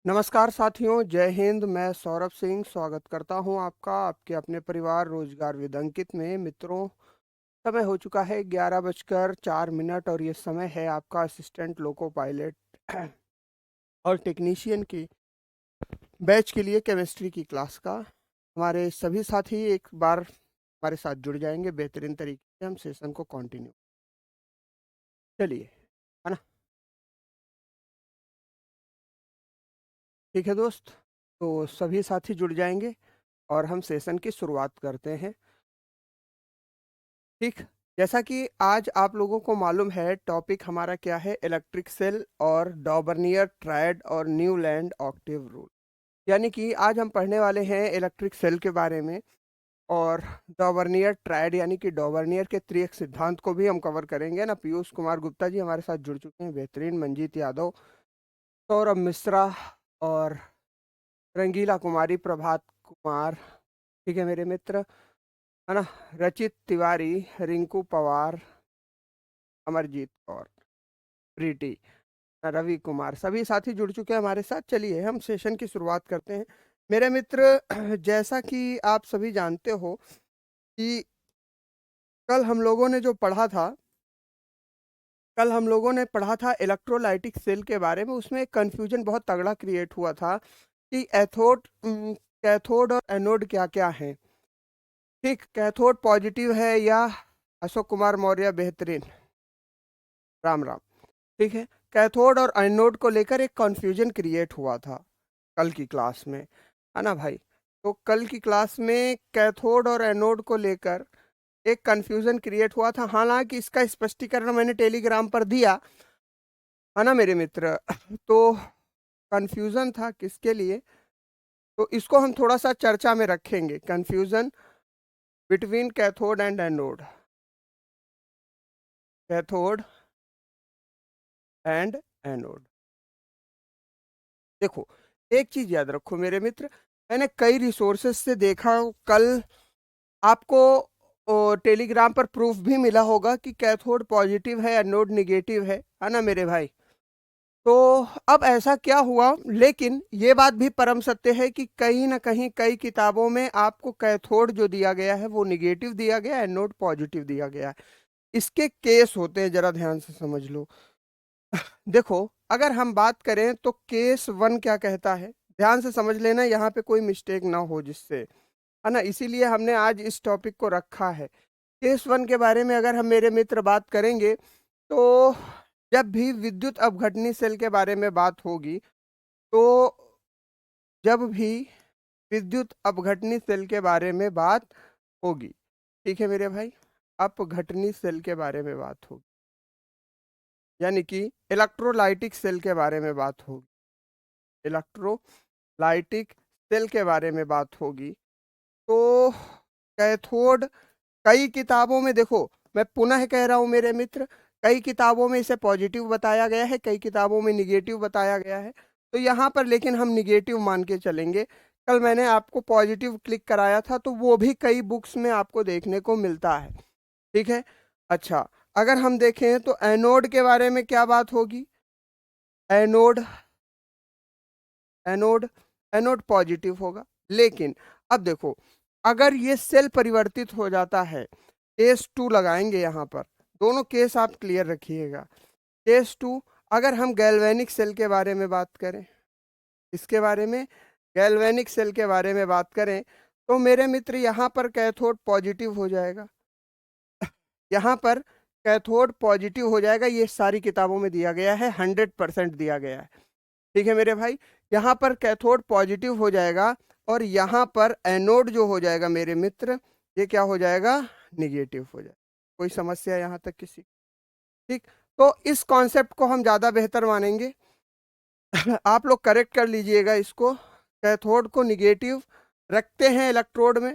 नमस्कार साथियों, जय हिंद। मैं सौरभ सिंह स्वागत करता हूं आपका आपके अपने परिवार रोजगार विदंकित में। मित्रों, समय हो चुका है 11:04 और ये समय है आपका असिस्टेंट लोको पायलट और टेक्नीशियन की बैच के लिए केमिस्ट्री की क्लास का। हमारे सभी साथी एक बार हमारे साथ जुड़ जाएंगे बेहतरीन तरीके से हम सेशन को कंटिन्यू। चलिए, है ना? ठीक है दोस्त, तो सभी साथी जुड़ जाएंगे और हम सेशन की शुरुआत करते हैं। ठीक, जैसा कि आज आप लोगों को मालूम है, टॉपिक हमारा क्या है? इलेक्ट्रिक सेल और डॉबर्नियर ट्रायड और न्यूलैंड ऑक्टेव रूल। यानी कि आज हम पढ़ने वाले हैं इलेक्ट्रिक सेल के बारे में और डॉबर्नियर ट्रायड यानी कि डॉबर्नियर के त्रिक सिद्धांत को भी हम कवर करेंगे ना। पीयूष कुमार गुप्ता जी हमारे साथ जुड़ चुके हैं, बेहतरीन। मंजीत यादव, सौरभ मिश्रा और रंगीला कुमारी, प्रभात कुमार, ठीक है मेरे मित्र, है ना। रचित तिवारी, रिंकू पवार, अमरजीत कौर, प्रीति, रवि कुमार, सभी साथी जुड़ चुके हैं हमारे साथ। चलिए हम सेशन की शुरुआत करते हैं मेरे मित्र। जैसा कि आप सभी जानते हो कि कल हम लोगों ने पढ़ा था इलेक्ट्रोलाइटिक सेल के बारे में। उसमें एक कन्फ्यूजन बहुत तगड़ा क्रिएट हुआ था कि कैथोड और एनोड क्या क्या है। ठीक, कैथोड पॉजिटिव है या? अशोक कुमार मौर्य, बेहतरीन, राम राम। ठीक है, कैथोड और एनोड को लेकर एक कन्फ्यूजन क्रिएट हुआ था कल की क्लास में, है ना भाई? तो कल की क्लास में कैथोड और एनोड को लेकर एक कन्फ्यूजन क्रिएट हुआ था। हालांकि इसका स्पष्टीकरण मैंने टेलीग्राम पर दिया, है ना मेरे मित्र। तो कन्फ्यूजन था किसके लिए, तो इसको हम थोड़ा सा चर्चा में रखेंगे। Confusion between cathode and anode, cathode and anode. देखो, एक चीज याद रखो मेरे मित्र, मैंने कई रिसोर्सेज से देखा। कल आपको टेलीग्राम पर प्रूफ भी मिला होगा कि कैथोड पॉजिटिव है, एनोड निगेटिव है ना मेरे भाई? तो अब ऐसा क्या हुआ, लेकिन ये बात भी परम सत्य है कि कहीं ना कहीं कई किताबों में आपको कैथोड जो दिया गया है वो निगेटिव दिया गया है, एनोड पॉजिटिव दिया गया है। इसके केस होते हैं, जरा ध्यान से समझ लो। देखो, अगर हम बात करें तो केस 1 क्या कहता है, ध्यान से समझ लेना, यहाँ पे कोई मिस्टेक ना हो जिससे, है ना। इसीलिए हमने आज इस टॉपिक को रखा है। केस 1 के बारे में अगर हम मेरे मित्र बात करेंगे तो जब भी विद्युत अपघटनी सेल के बारे में बात होगी, तो जब भी विद्युत अपघटनी सेल के बारे में बात होगी, ठीक है मेरे भाई, अपघटनी सेल के बारे में बात होगी, यानी कि इलेक्ट्रोलाइटिक सेल के बारे में बात होगी, इलेक्ट्रोलाइटिक सेल के बारे में बात होगी, तो कैथोड कई किताबों में, देखो मैं पुनः कह रहा हूं मेरे मित्र, कई किताबों में इसे पॉजिटिव बताया गया है, कई किताबों में निगेटिव बताया गया है। तो यहाँ पर लेकिन हम निगेटिव मान के चलेंगे। कल मैंने आपको पॉजिटिव क्लिक कराया था, तो वो भी कई बुक्स में आपको देखने को मिलता है। ठीक है, अच्छा, अगर हम देखें तो एनोड के बारे में क्या बात होगी? एनोड, एनोड, एनोड पॉजिटिव होगा। लेकिन अब देखो, अगर ये सेल परिवर्तित हो जाता है, केस 2 लगाएंगे यहाँ पर, दोनों केस आप क्लियर रखिएगा। केस 2, अगर हम गैल्वेनिक सेल के बारे में बात करें, इसके बारे में, गैल्वेनिक सेल के बारे में बात करें, तो मेरे मित्र यहाँ पर कैथोड पॉजिटिव हो जाएगा, यहाँ पर कैथोड पॉजिटिव हो जाएगा। ये सारी किताबों में दिया गया है, 100% दिया गया है। ठीक है मेरे भाई, यहाँ पर कैथोड पॉजिटिव हो जाएगा और यहाँ पर एनोड जो हो जाएगा मेरे मित्र, ये क्या हो जाएगा? निगेटिव हो जाएगा। कोई समस्या यहाँ तक किसी? ठीक, तो इस कॉन्सेप्ट को हम ज्यादा बेहतर मानेंगे। आप लोग करेक्ट कर लीजिएगा इसको। कैथोड को निगेटिव रखते हैं इलेक्ट्रोड में,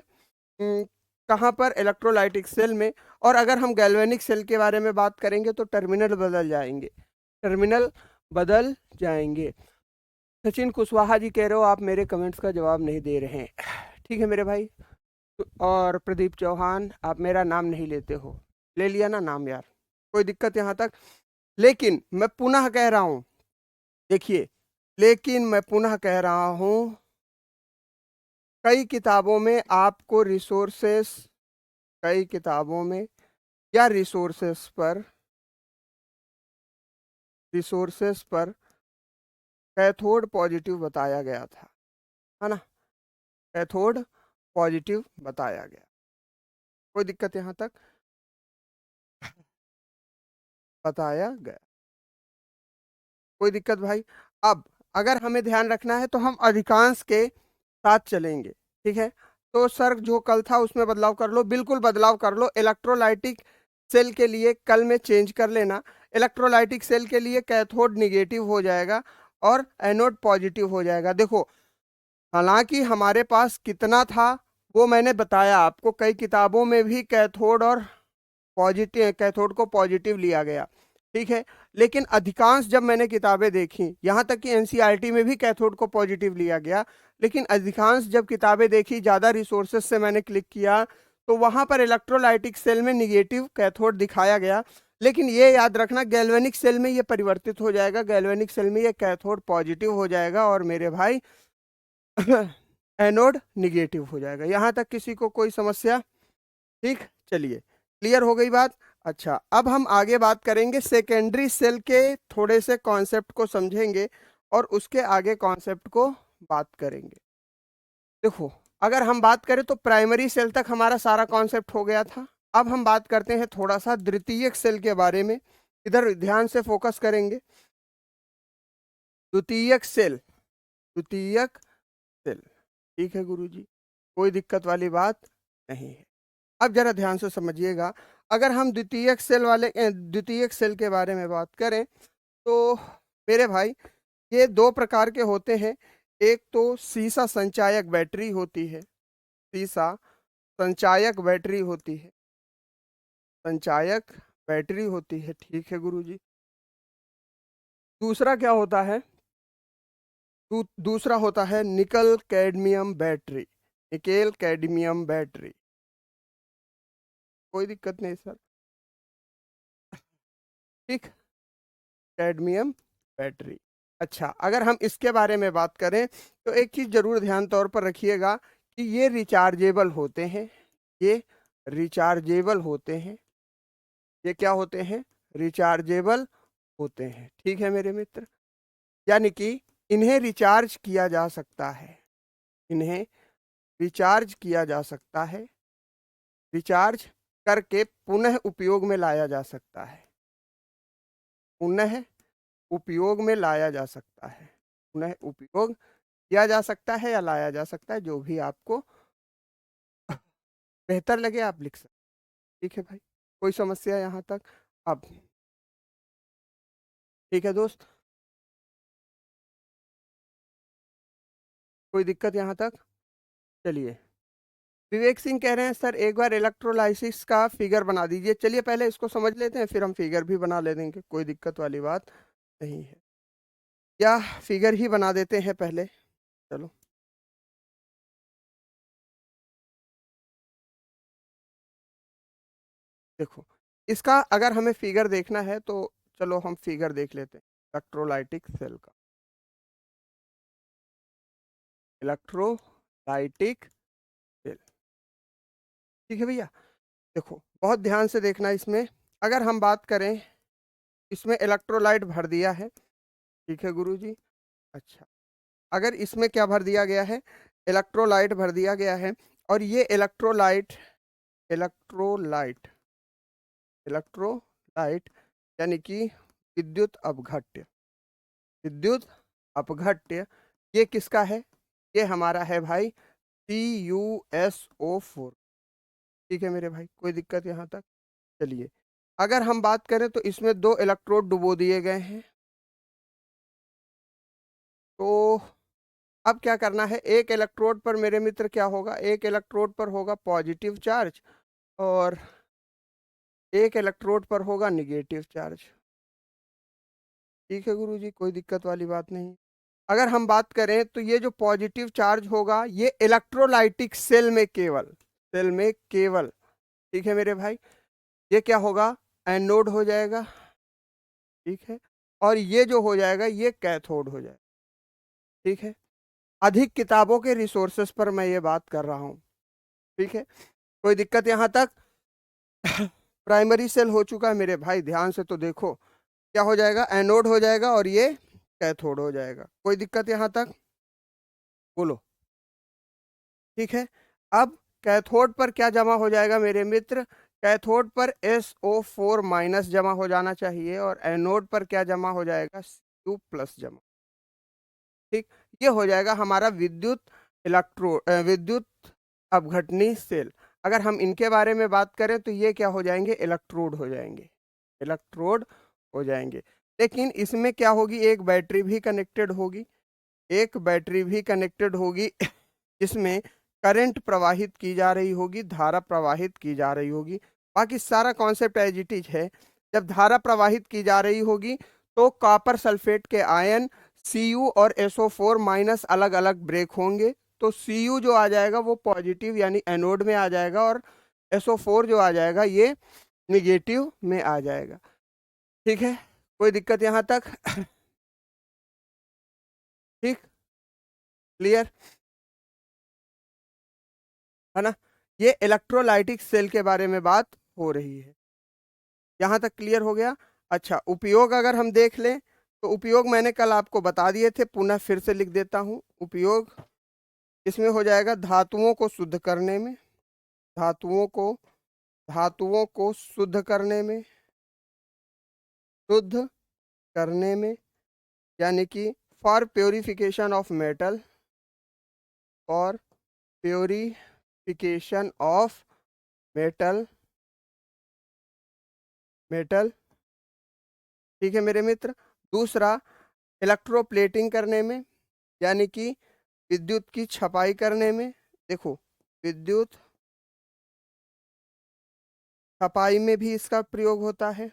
कहाँ पर? इलेक्ट्रोलाइटिक सेल में। और अगर हम गैल्वेनिक सेल के बारे में बात करेंगे तो टर्मिनल बदल जाएंगे, टर्मिनल बदल जाएंगे। सचिन कुशवाहा जी कह रहे हो आप मेरे कमेंट्स का जवाब नहीं दे रहे हैं, ठीक है मेरे भाई। और प्रदीप चौहान, आप मेरा नाम नहीं लेते हो, ले लिया ना नाम यार, कोई दिक्कत यहाँ तक। लेकिन मैं पुनः कह रहा हूँ, देखिए, लेकिन मैं पुनः कह रहा हूं, कई किताबों में आपको रिसोर्सेस, कई किताबों में या रिसोर्सेस पर कैथोड पॉजिटिव बताया गया था, है ना। कैथोड पॉजिटिव बताया गया। कोई दिक्कत यहां तक? बताया गया, कोई दिक्कत भाई? अब अगर हमें ध्यान रखना है तो हम अधिकांश के साथ चलेंगे, ठीक है। तो सर जो कल था उसमें बदलाव कर लो, बिल्कुल बदलाव कर लो। इलेक्ट्रोलाइटिक सेल के लिए कल में चेंज कर लेना। इलेक्ट्रोलाइटिक सेल के लिए कैथोड निगेटिव हो जाएगा और एनोड पॉजिटिव हो जाएगा। देखो, हालांकि हमारे पास कितना था वो मैंने बताया आपको, कई किताबों में भी कैथोड और पॉजिटिव, कैथोड को पॉजिटिव लिया गया, ठीक है। लेकिन अधिकांश जब मैंने किताबें देखी, यहाँ तक कि एनसीईआरटी में भी कैथोड को पॉजिटिव लिया गया, लेकिन अधिकांश जब किताबें देखी, ज़्यादा रिसोर्सेज से मैंने क्लिक किया, तो वहाँ पर इलेक्ट्रोलाइटिक सेल में निगेटिव कैथोड दिखाया गया। लेकिन ये याद रखना, गैल्वेनिक सेल में ये परिवर्तित हो जाएगा, गैल्वेनिक सेल में ये कैथोड पॉजिटिव हो जाएगा और मेरे भाई एनोड निगेटिव हो जाएगा। यहाँ तक किसी को कोई समस्या? ठीक, चलिए, क्लियर हो गई बात। अच्छा, अब हम आगे बात करेंगे सेकेंडरी सेल के थोड़े से कॉन्सेप्ट को समझेंगे और उसके आगे कॉन्सेप्ट को बात करेंगे। देखो, अगर हम बात करें तो प्राइमरी सेल तक हमारा सारा कॉन्सेप्ट हो गया था। अब हम बात करते हैं थोड़ा सा द्वितीयक सेल के बारे में, इधर ध्यान से फोकस करेंगे। द्वितीयक सेल, द्वितीयक सेल, ठीक है गुरुजी, कोई दिक्कत वाली बात नहीं है। अब जरा ध्यान से समझिएगा, अगर हम द्वितीयक सेल के बारे में बात करें तो मेरे भाई ये दो प्रकार के होते हैं। एक तो सीसा संचायक बैटरी होती है, सीसा संचायक बैटरी होती है, संचायक बैटरी होती है, ठीक है गुरुजी। दूसरा क्या होता है? दूसरा होता है निकल cadmium battery, nickel cadmium battery. कोई दिक्कत नहीं सर, ठीक, कैडमियम बैटरी। अच्छा, अगर हम इसके बारे में बात करें तो एक चीज जरूर ध्यान तौर पर रखिएगा कि ये रिचार्जेबल होते हैं, ये रिचार्जेबल होते हैं, ये क्या होते हैं? रिचार्जेबल होते हैं, ठीक है मेरे मित्र। यानी कि इन्हें रिचार्ज किया जा सकता है, इन्हें रिचार्ज किया जा सकता है, रिचार्ज करके पुनः उपयोग में लाया जा सकता है, पुनः उपयोग में लाया जा सकता है, पुनः उपयोग किया जा सकता है या लाया जा सकता है, जो भी आपको बेहतर लगे आप लिख सकते, ठीक है भाई। कोई समस्या यहाँ तक? अब ठीक है दोस्त, कोई दिक्कत यहाँ तक? चलिए, विवेक सिंह कह रहे हैं सर एक बार इलेक्ट्रोलाइसिस का फिगर बना दीजिए। चलिए पहले इसको समझ लेते हैं, फिर हम फिगर भी बना ले देंगे, कोई दिक्कत वाली बात नहीं है। या फिगर ही बना देते हैं पहले, चलो। देखो, इसका अगर हमें फिगर देखना है तो चलो हम फिगर देख लेते हैं इलेक्ट्रोलाइटिक सेल का। इलेक्ट्रोलाइटिक सेल, ठीक है भैया। देखो, बहुत ध्यान से देखना इसमें। अगर हम बात करें, इसमें इलेक्ट्रोलाइट भर दिया है, ठीक है गुरुजी। अच्छा, अगर इसमें क्या भर दिया गया है? इलेक्ट्रोलाइट भर दिया गया है, और ये इलेक्ट्रोलाइट, इलेक्ट्रोलाइट, इलेक्ट्रोलाइट यानी कि विद्युत अपघट्य, विद्युत अपघट्य, ये किसका है? ये हमारा है भाई CuSO4, ठीक है मेरे भाई, कोई दिक्कत यहाँ तक? चलिए, अगर हम बात करें तो इसमें दो इलेक्ट्रोड डुबो दिए गए हैं। तो अब क्या करना है? एक इलेक्ट्रोड पर मेरे मित्र क्या होगा? एक इलेक्ट्रोड पर होगा पॉजिटिव चार्ज और एक इलेक्ट्रोड पर होगा निगेटिव चार्ज, ठीक है गुरुजी, कोई दिक्कत वाली बात नहीं। अगर हम बात करें तो ये जो पॉजिटिव चार्ज होगा ये इलेक्ट्रोलाइटिक सेल में केवल, सेल में केवल, ठीक है मेरे भाई, ये क्या होगा? एनोड हो जाएगा, ठीक है। और ये जो हो जाएगा ये कैथोड हो जाएगा, ठीक है, अधिक किताबों के रिसोर्सेस पर मैं ये बात कर रहा हूँ। ठीक है, कोई दिक्कत यहाँ तक? प्राइमरी सेल हो चुका है मेरे भाई, ध्यान से तो देखो, क्या हो जाएगा, एनोड हो जाएगा और ये कैथोड हो जाएगा। कोई दिक्कत यहाँ तक? बोलो। ठीक है, अब कैथोड पर क्या जमा हो जाएगा मेरे मित्र? कैथोड पर SO4- जमा हो जाना चाहिए और एनोड पर क्या जमा हो जाएगा? Cu+ जमा। ठीक, ये हो जाएगा हमारा विद्युत अपघटनी सेल। अगर हम इनके बारे में बात करें तो ये क्या हो जाएंगे? इलेक्ट्रोड हो जाएंगे, इलेक्ट्रोड हो जाएंगे। लेकिन इसमें क्या होगी, एक बैटरी भी कनेक्टेड होगी, एक बैटरी भी कनेक्टेड होगी जिसमें करंट प्रवाहित की जा रही होगी, धारा प्रवाहित की जा रही होगी। बाकी सारा कॉन्सेप्ट एज इट इज है। जब धारा प्रवाहित की जा रही होगी तो कॉपर सल्फेट के आयन Cu और SO4- अलग अलग ब्रेक होंगे। तो Cu जो आ जाएगा वो पॉजिटिव यानी एनोड में आ जाएगा और SO4 जो आ जाएगा ये निगेटिव में आ जाएगा। ठीक है, कोई दिक्कत यहाँ तक? ठीक, क्लियर है ना? ये इलेक्ट्रोलाइटिक सेल के बारे में बात हो रही है, यहाँ तक क्लियर हो गया? अच्छा, उपयोग अगर हम देख लें तो उपयोग मैंने कल आपको बता दिए थे, पुनः फिर से लिख देता हूँ। उपयोग इसमें हो जाएगा धातुओं को शुद्ध करने में, धातुओं को धातुओं को शुद्ध करने में, शुद्ध करने में, यानी कि for purification of metal, for purification of metal, metal. ठीक है मेरे मित्र। दूसरा, इलेक्ट्रोप्लेटिंग करने में, यानी कि विद्युत की छपाई करने में। देखो, विद्युत छपाई में भी इसका प्रयोग होता है।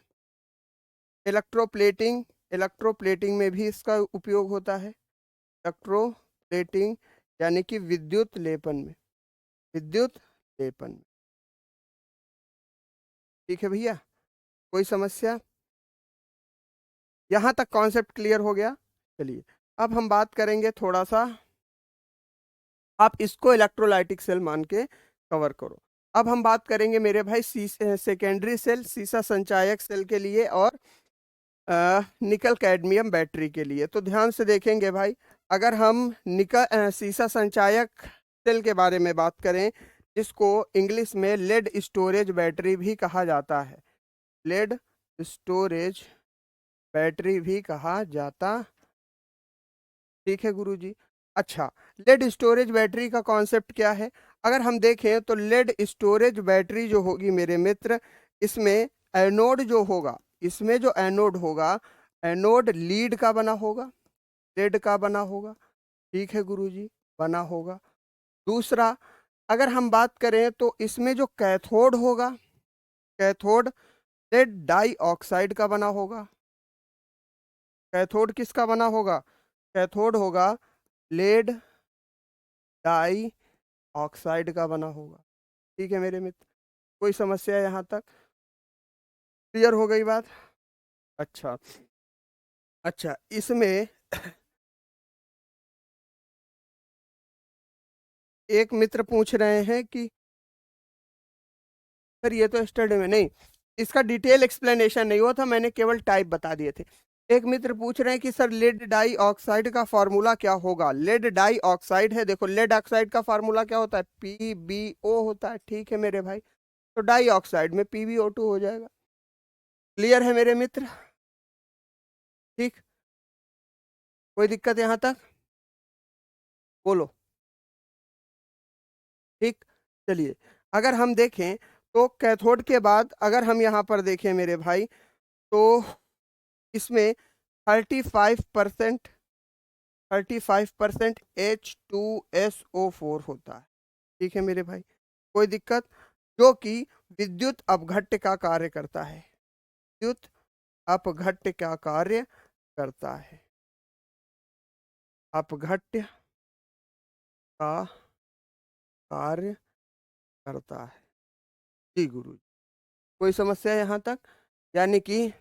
इलेक्ट्रोप्लेटिंग, इलेक्ट्रोप्लेटिंग में भी इसका उपयोग होता है। इलेक्ट्रोप्लेटिंग यानी कि विद्युत लेपन में, विद्युत लेपन में। ठीक है भैया, कोई समस्या? यहां तक कॉन्सेप्ट क्लियर हो गया? चलिए, अब हम बात करेंगे थोड़ा सा, आप इसको इलेक्ट्रोलाइटिक सेल मान के कवर करो। अब हम बात करेंगे मेरे भाई सेकेंडरी सेल, सीसा संचायक सेल के लिए और निकल कैडमियम बैटरी के लिए। तो ध्यान से देखेंगे भाई, अगर हम सीसा संचायक सेल के बारे में बात करें, जिसको इंग्लिश में लेड स्टोरेज बैटरी भी कहा जाता है, लेड स्टोरेज बैटरी भी कहा जाता। ठीक है गुरुजी। अच्छा, लेड स्टोरेज बैटरी का कॉन्सेप्ट क्या है? अगर हम देखें तो लेड स्टोरेज बैटरी जो होगी मेरे मित्र, इसमें एनोड जो होगा, इसमें जो एनोड होगा, एनोड लीड का बना होगा, लेड का बना होगा। ठीक है गुरुजी, बना होगा। दूसरा, अगर हम बात करें तो इसमें जो कैथोड होगा, कैथोड लेड डाई ऑक्साइड का बना होगा। कैथोड किसका बना होगा? कैथोड होगा लेड डाई ऑक्साइड का बना होगा। ठीक है मेरे मित्र, कोई समस्या यहाँ तक? क्लियर हो गई बात? अच्छा, अच्छा, इसमें एक मित्र पूछ रहे हैं कि सर ये तो स्टडी में नहीं, इसका डिटेल एक्सप्लेनेशन नहीं हुआ था, मैंने केवल टाइप बता दिए थे। एक मित्र पूछ रहे हैं कि सर लेड डाई ऑक्साइड का फार्मूला क्या होगा? लेड डाई ऑक्साइड है, देखो लेड ऑक्साइड का फार्मूला क्या होता है? PbO होता है। ठीक है मेरे भाई, तो डाई ऑक्साइड में PbO2 हो जाएगा। क्लियर है मेरे मित्र? ठीक, कोई दिक्कत यहाँ तक? बोलो। ठीक, चलिए, अगर हम देखें तो कैथोड के बाद अगर हम यहाँ पर देखें मेरे भाई, तो इसमें 35% 35% H2SO4 होता है। ठीक है मेरे भाई, कोई दिक्कत? जो कि विद्युत अपघट्य का कार्य करता है, विद्युत अपघट्य का कार्य करता है, अपघट्य का कार्य करता है। जी गुरु, कोई समस्या यहाँ तक? यानी कि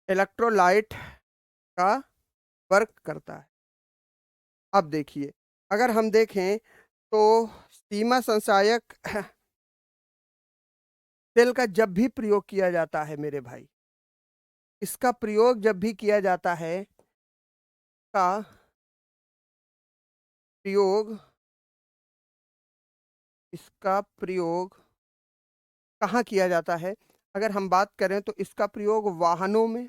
इलेक्ट्रोलाइट का वर्क करता है। अब देखिए, अगर हम देखें तो सीमा संचायक सेल का जब भी प्रयोग किया जाता है मेरे भाई, इसका प्रयोग जब भी किया जाता है, का प्रयोग इसका प्रयोग कहाँ किया जाता है? अगर हम बात करें तो इसका प्रयोग वाहनों में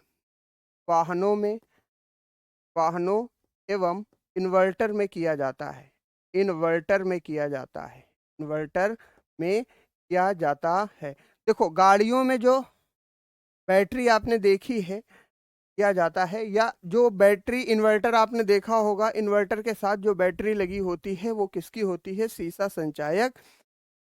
वाहनों एवं इन्वर्टर में किया जाता है। इन्वर्टर में किया जाता है। इन्वर्टर में किया जाता है। देखो, गाड़ियों में जो बैटरी आपने देखी है किया जाता है, या जो बैटरी इन्वर्टर आपने देखा होगा, इन्वर्टर के साथ जो बैटरी लगी होती है वो किसकी होती है? सीसा संचायक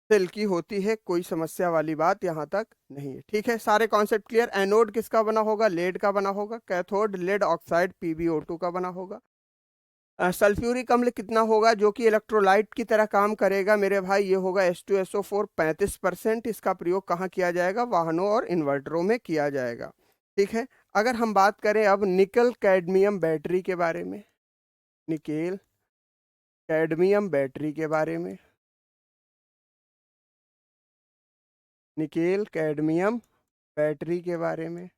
सेल की होती है। कोई समस्या वाली बात यहाँ तक नहीं है। ठीक है, सारे कॉन्सेप्ट क्लियर। एनोड किसका बना होगा? लेड का बना होगा। कैथोड लेड ऑक्साइड PbO2 का बना होगा। सल्फ्यूरिक अम्ल कितना होगा जो कि इलेक्ट्रोलाइट की तरह काम करेगा मेरे भाई? ये होगा H2SO4 35%। इसका प्रयोग कहाँ किया जाएगा? वाहनों और इन्वर्टरों में किया जाएगा। ठीक है, अगर हम बात करें अब निकल कैडमियम बैटरी के बारे में, निकेल कैडमियम बैटरी के बारे में, निकेल कैडमियम बैटरी के बारे में,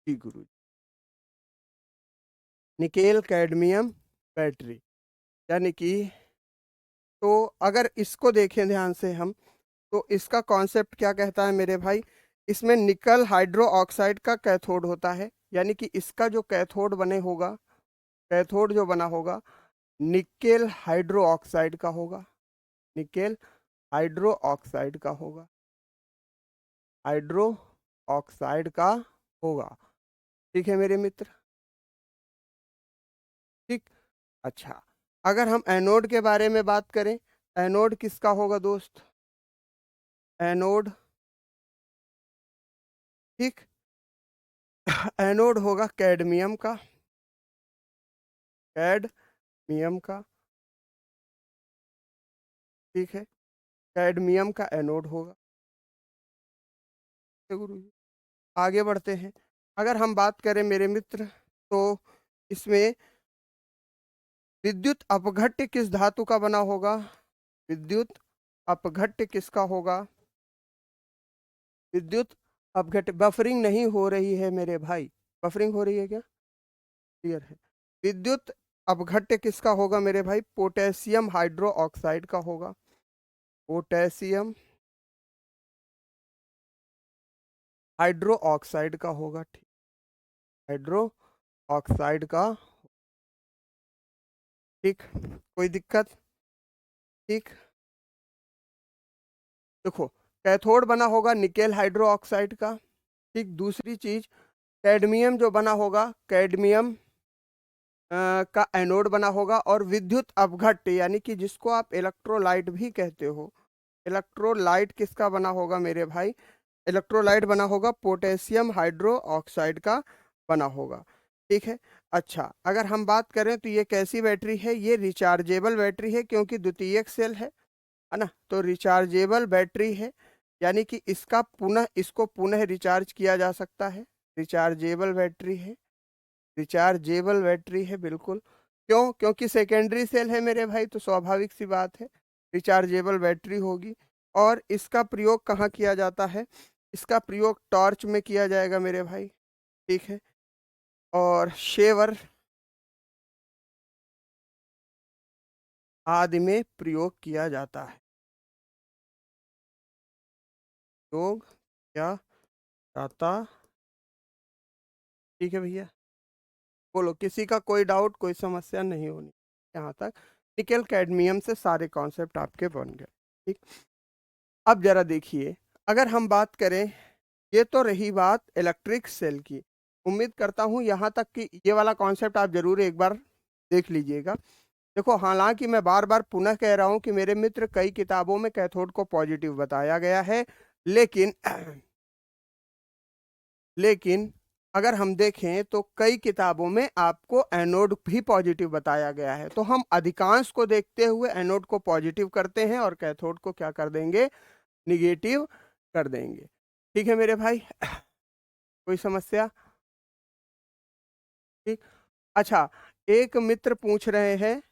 जी गुरु, निकेल कैडमियम बैटरी, यानी कि तो अगर इसको देखें ध्यान से हम, तो इसका कॉन्सेप्ट क्या कहता है मेरे भाई? इसमें निकल हाइड्रो ऑक्साइड का कैथोड होता है, यानी कि इसका जो कैथोड बने होगा, कैथोड जो बना होगा निकेल हाइड्रो ऑक्साइड का होगा। निकेल हाइड्रो ऑक्साइड का होगा। हाइड्रो ऑक्साइड का होगा। ठीक है मेरे मित्र, ठीक। अच्छा, अगर हम एनोड के बारे में बात करें, एनोड किसका होगा दोस्त? एनोड, ठीक, एनोड होगा कैडमियम का, कैडमियम का, ठीक है, कैडमियम का एनोड होगा। तो गुरु जी आगे बढ़ते हैं। अगर हम बात करें मेरे मित्र, तो इसमें विद्युत अपघट्य किस धातु का बना होगा? विद्युत अपघट्य किसका होगा? विद्युत अपघट्य, बफरिंग नहीं हो रही है मेरे भाई, बफरिंग हो रही है क्या? क्लियर है। विद्युत अपघट्य किसका होगा मेरे भाई? पोटेशियम हाइड्रो ऑक्साइड का होगा। पोटेशियम हाइड्रो ऑक्साइड का होगा। ठीक, हाइड्रो ऑक्साइड का, ठीक, कोई दिक्कत? ठीक, देखो, कैथोड बना होगा निकेल हाइड्रो ऑक्साइड का। ठीक, दूसरी चीज, कैडमियम जो बना होगा, कैडमियम का एनोड बना होगा। और विद्युत अपघट्य यानी कि जिसको आप इलेक्ट्रोलाइट भी कहते हो, इलेक्ट्रोलाइट किसका बना होगा मेरे भाई? इलेक्ट्रोलाइट बना होगा पोटेशियम हाइड्रो ऑक्साइड का बना होगा। ठीक है। अच्छा, अगर हम बात करें तो ये कैसी बैटरी है? ये रिचार्जेबल बैटरी है, क्योंकि द्वितीयक सेल है ना, तो रिचार्जेबल बैटरी है, यानी कि इसको पुनः रिचार्ज किया जा सकता है। रिचार्जेबल बैटरी है, रिचार्जेबल बैटरी है, बिल्कुल। क्यों? क्योंकि सेकेंडरी सेल है मेरे भाई, तो स्वाभाविक सी बात है रिचार्जेबल बैटरी होगी। और इसका प्रयोग कहाँ किया जाता है? इसका प्रयोग टॉर्च में किया जाएगा मेरे भाई, ठीक है, और शेवर आदि में प्रयोग किया जाता है। प्रयोग किया जाता, ठीक है भैया, बोलो किसी का कोई डाउट, कोई समस्या नहीं होनी यहाँ तक। निकेल कैडमियम से सारे कॉन्सेप्ट आपके बन गए। ठीक, अब जरा देखिए, अगर हम बात करें, ये तो रही बात इलेक्ट्रिक सेल की। उम्मीद करता हूँ यहाँ तक कि ये वाला कॉन्सेप्ट आप जरूर एक बार देख लीजिएगा। देखो, हालांकि मैं बार बार पुनः कह रहा हूँ कि मेरे मित्र कई किताबों में कैथोड को पॉजिटिव बताया गया है, लेकिन लेकिन अगर हम देखें तो कई किताबों में आपको एनोड भी पॉजिटिव बताया गया है। तो हम अधिकांश को देखते हुए एनोड को पॉजिटिव करते हैं और कैथोड को क्या कर देंगे? निगेटिव कर देंगे। ठीक है मेरे भाई, कोई समस्या? ठीक, अच्छा, एक मित्र पूछ रहे हैं,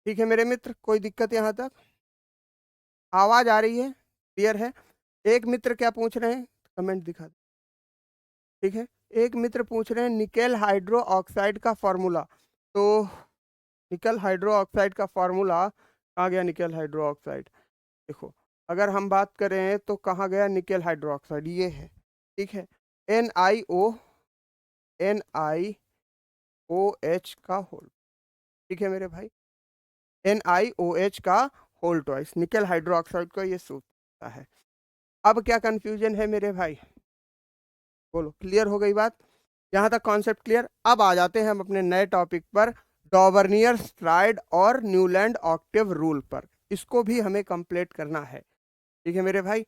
ठीक है मेरे मित्र, कोई दिक्कत यहाँ तक? आवाज आ रही है, क्लियर है? एक मित्र क्या पूछ रहे हैं, कमेंट दिखा दो। ठीक है, एक मित्र पूछ रहे हैं निकेल हाइड्रो ऑक्साइड का फॉर्मूला। तो निकल हाइड्रो ऑक्साइड का फॉर्मूला कहाँ गया? निकेल हाइड्रो ऑक्साइड, देखो अगर हम बात करें तो कहाँ गया निकेल हाइड्रो ऑक्साइड, ये है। ठीक है, NiO, NiOH का होल। ठीक है मेरे भाई, NiOH का whole twice nickel hydroxide का ये सूत्र है। अब क्या कंफ्यूजन है मेरे भाई, बोलो, क्लियर हो गई बात? यहाँ तक कॉन्सेप्ट क्लियर? अब आ जाते हैं हम अपने नए टॉपिक पर, डॉवर्नियर स्ट्राइड और न्यूलैंड ऑक्टेव रूल पर। इसको भी हमें कंप्लीट करना है। ठीक है मेरे भाई,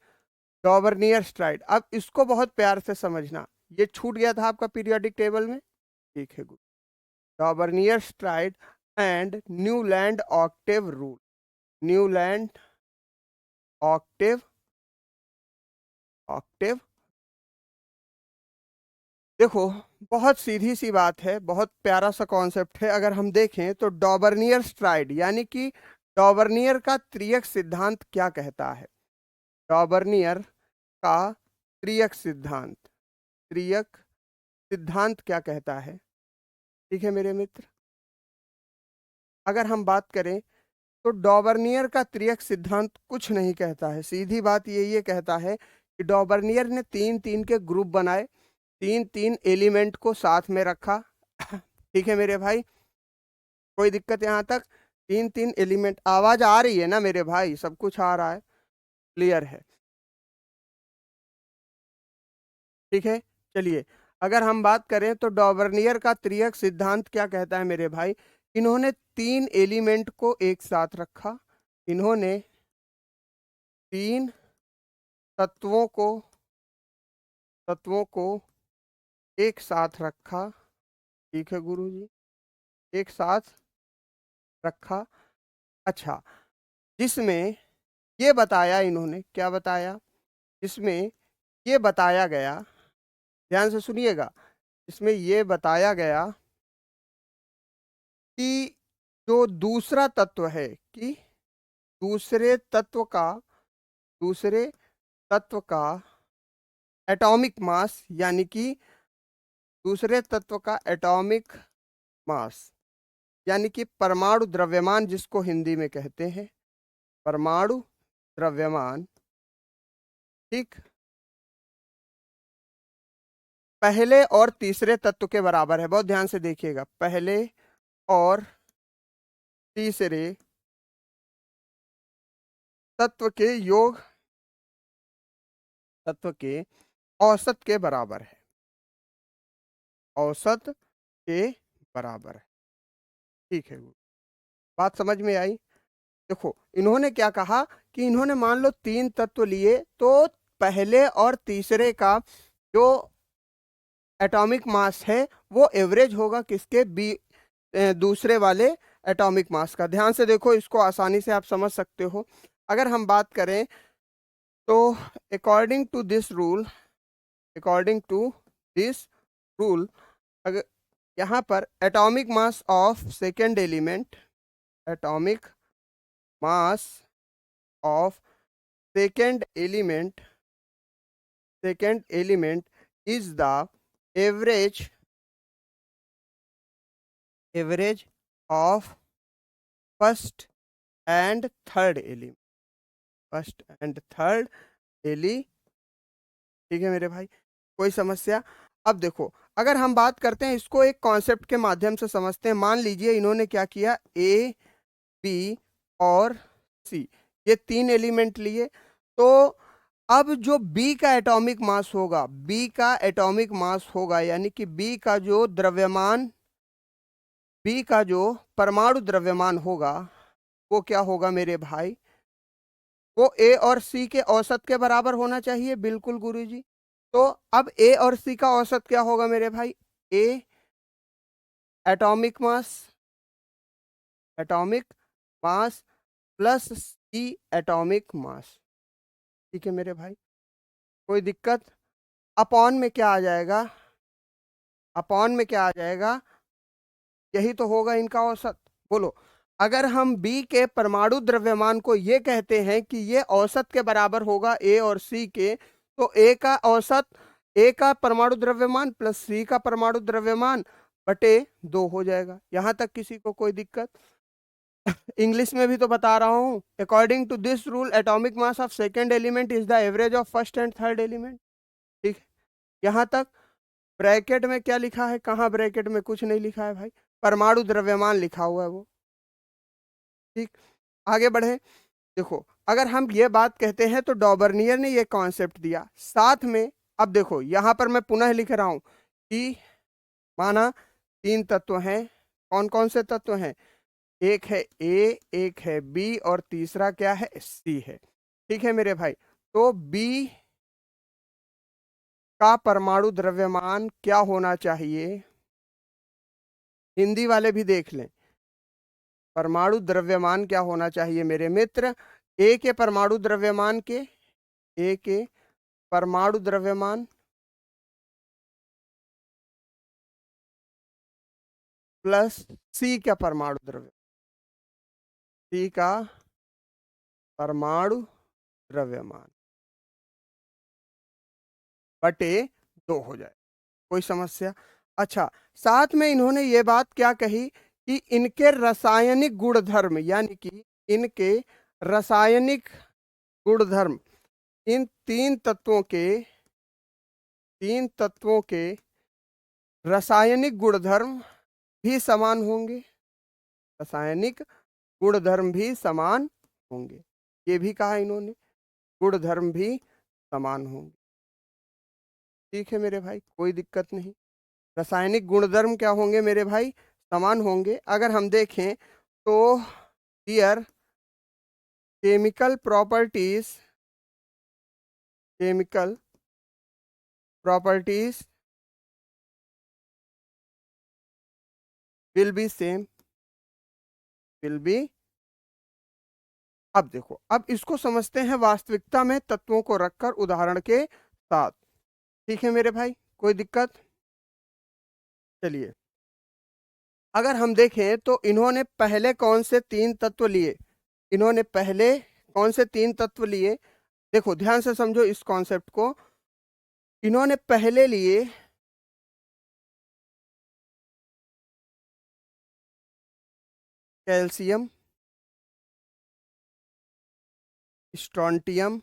डॉवर्नियर स्ट्राइड, अब इसको बहुत प्यार से समझना, ये छूट गया था आपका पीरियोडिक टेबल में। ठीक है, good. Dobereiner triad and Newland octave rule, Newland octave, octave, देखो बहुत सीधी सी बात है, बहुत प्यारा सा कॉन्सेप्ट है। अगर हम देखें तो डॉवर्नियर स्ट्राइड यानी कि डॉवर्नियर का त्रियक सिद्धांत क्या कहता है? डॉवर्नियर का त्रियक सिद्धांत, त्रियक सिद्धांत क्या कहता है? ठीक है मेरे मित्र, अगर हम बात करें तो डॉवर्नियर का त्रियक सिद्धांत कुछ नहीं कहता है, सीधी बात ये कहता है कि डॉवर्नियर ने तीन तीन के ग्रुप बनाए, तीन तीन एलिमेंट को साथ में रखा। ठीक है मेरे भाई, कोई दिक्कत यहाँ तक? तीन तीन एलिमेंट, आवाज आ रही है ना मेरे भाई, सब कुछ आ रहा है, क्लियर है? ठीक है, चलिए अगर हम बात करें तो डॉवर्नियर का त्रियक सिद्धांत क्या कहता है मेरे भाई? इन्होंने तीन एलिमेंट को एक साथ रखा, इन्होंने तीन तत्वों को, तत्वों को एक साथ रखा। ठीक है गुरुजी, एक साथ रखा। अच्छा, जिसमें ये बताया, इन्होंने क्या बताया? इसमें ये बताया गया, ध्यान से सुनिएगा, इसमें ये बताया गया कि जो दूसरा तत्व है, कि दूसरे तत्व का, दूसरे तत्व का एटॉमिक मास, यानी कि दूसरे तत्व का एटॉमिक मास यानी कि परमाणु द्रव्यमान, जिसको हिंदी में कहते हैं परमाणु द्रव्यमान, ठीक, पहले और तीसरे तत्व के बराबर है। बहुत ध्यान से देखिएगा, पहले और तीसरे तत्व के योग, तत्व के औसत के बराबर है, औसत के बराबर है। ठीक है, बात समझ में आई? देखो इन्होंने क्या कहा कि इन्होंने मान लो तीन तत्व लिए, तो पहले और तीसरे का जो एटॉमिक मास है वो एवरेज होगा किसके? दूसरे वाले एटॉमिक मास का। ध्यान से देखो, इसको आसानी से आप समझ सकते हो। अगर हम बात करें तो according to this rule, according to this rule, अगर यहाँ पर atomic mass of second element, atomic mass of second element, second element is the average, average of first and third element, first and third एली। ठीक है मेरे भाई, कोई समस्या? अब देखो अगर हम बात करते हैं, इसको एक कॉन्सेप्ट के माध्यम से समझते हैं। मान लीजिए इन्होंने क्या किया, ए, बी और सी, ये तीन एलिमेंट लिए, तो अब जो बी का एटॉमिक मास होगा, बी का एटॉमिक मास होगा, यानी कि बी का जो द्रव्यमान, बी का जो परमाणु द्रव्यमान होगा, वो क्या होगा मेरे भाई, वो ए और सी के औसत के बराबर होना चाहिए। बिल्कुल गुरुजी। तो अब ए और सी का औसत क्या होगा मेरे भाई, A atomic mass, atomic mass plus C atomic mass. ठीक है मेरे भाई, कोई दिक्कत। अपॉन में क्या आ जाएगा, अपॉन में क्या आ जाएगा, यही तो होगा इनका औसत। बोलो, अगर हम बी के परमाणु द्रव्यमान को ये कहते हैं कि ये औसत के बराबर होगा ए और सी के, तो ए का औसत, ए का परमाणु द्रव्यमान प्लस सी का परमाणु द्रव्यमान बटे 2 हो जाएगा। यहां तक किसी को कोई दिक्कत? इंग्लिश में भी तो बता रहा हूं, according to this rule atomic mass of second element is the average of first and third element. ठीक है, यहां तक। ब्रैकेट में क्या लिखा है, कहाँ ब्रैकेट में कुछ नहीं लिखा है भाई, परमाणु द्रव्यमान लिखा हुआ है वो। ठीक, आगे बढ़े। देखो, अगर हम ये बात कहते हैं तो डॉबर्नियर ने ये कॉन्सेप्ट दिया साथ में। अब देखो यहां पर मैं पुनः लिख रहा हूं कि माना 3 तत्व हैं, कौन कौन से तत्व हैं, एक है ए, एक है बी और तीसरा क्या है, सी है। ठीक है मेरे भाई, तो बी का परमाणु द्रव्यमान क्या होना चाहिए, हिंदी वाले भी देख लें, परमाणु द्रव्यमान क्या होना चाहिए मेरे मित्र, ए के परमाणु द्रव्यमान के, ए के परमाणु द्रव्यमान प्लस सी का परमाणु द्रव्य, सी का परमाणु द्रव्यमान बटे 2 हो जाए। कोई समस्या? अच्छा, साथ में इन्होंने ये बात क्या कही कि इनके रासायनिक गुणधर्म, यानी कि इनके रासायनिक गुणधर्म, इन 3 तत्वों के रासायनिक गुणधर्म भी समान होंगे, रासायनिक गुणधर्म भी समान होंगे। ये भी कहा इन्होंने, गुणधर्म भी समान होंगे। ठीक है मेरे भाई, कोई दिक्कत नहीं। रासायनिक गुणधर्म क्या होंगे मेरे भाई, समान होंगे। अगर हम देखें तो here chemical properties, chemical properties will be same, will be. अब देखो, अब इसको समझते हैं वास्तविकता में तत्वों को रखकर उदाहरण के साथ। ठीक है मेरे भाई, कोई दिक्कत? चलिए, अगर हम देखें तो इन्होंने पहले कौन से 3 तत्व लिए, इन्होंने पहले कौन से 3 तत्व लिए, देखो ध्यान से समझो इस कॉन्सेप्ट को। इन्होंने पहले लिए कैल्शियम, स्ट्रोंटियम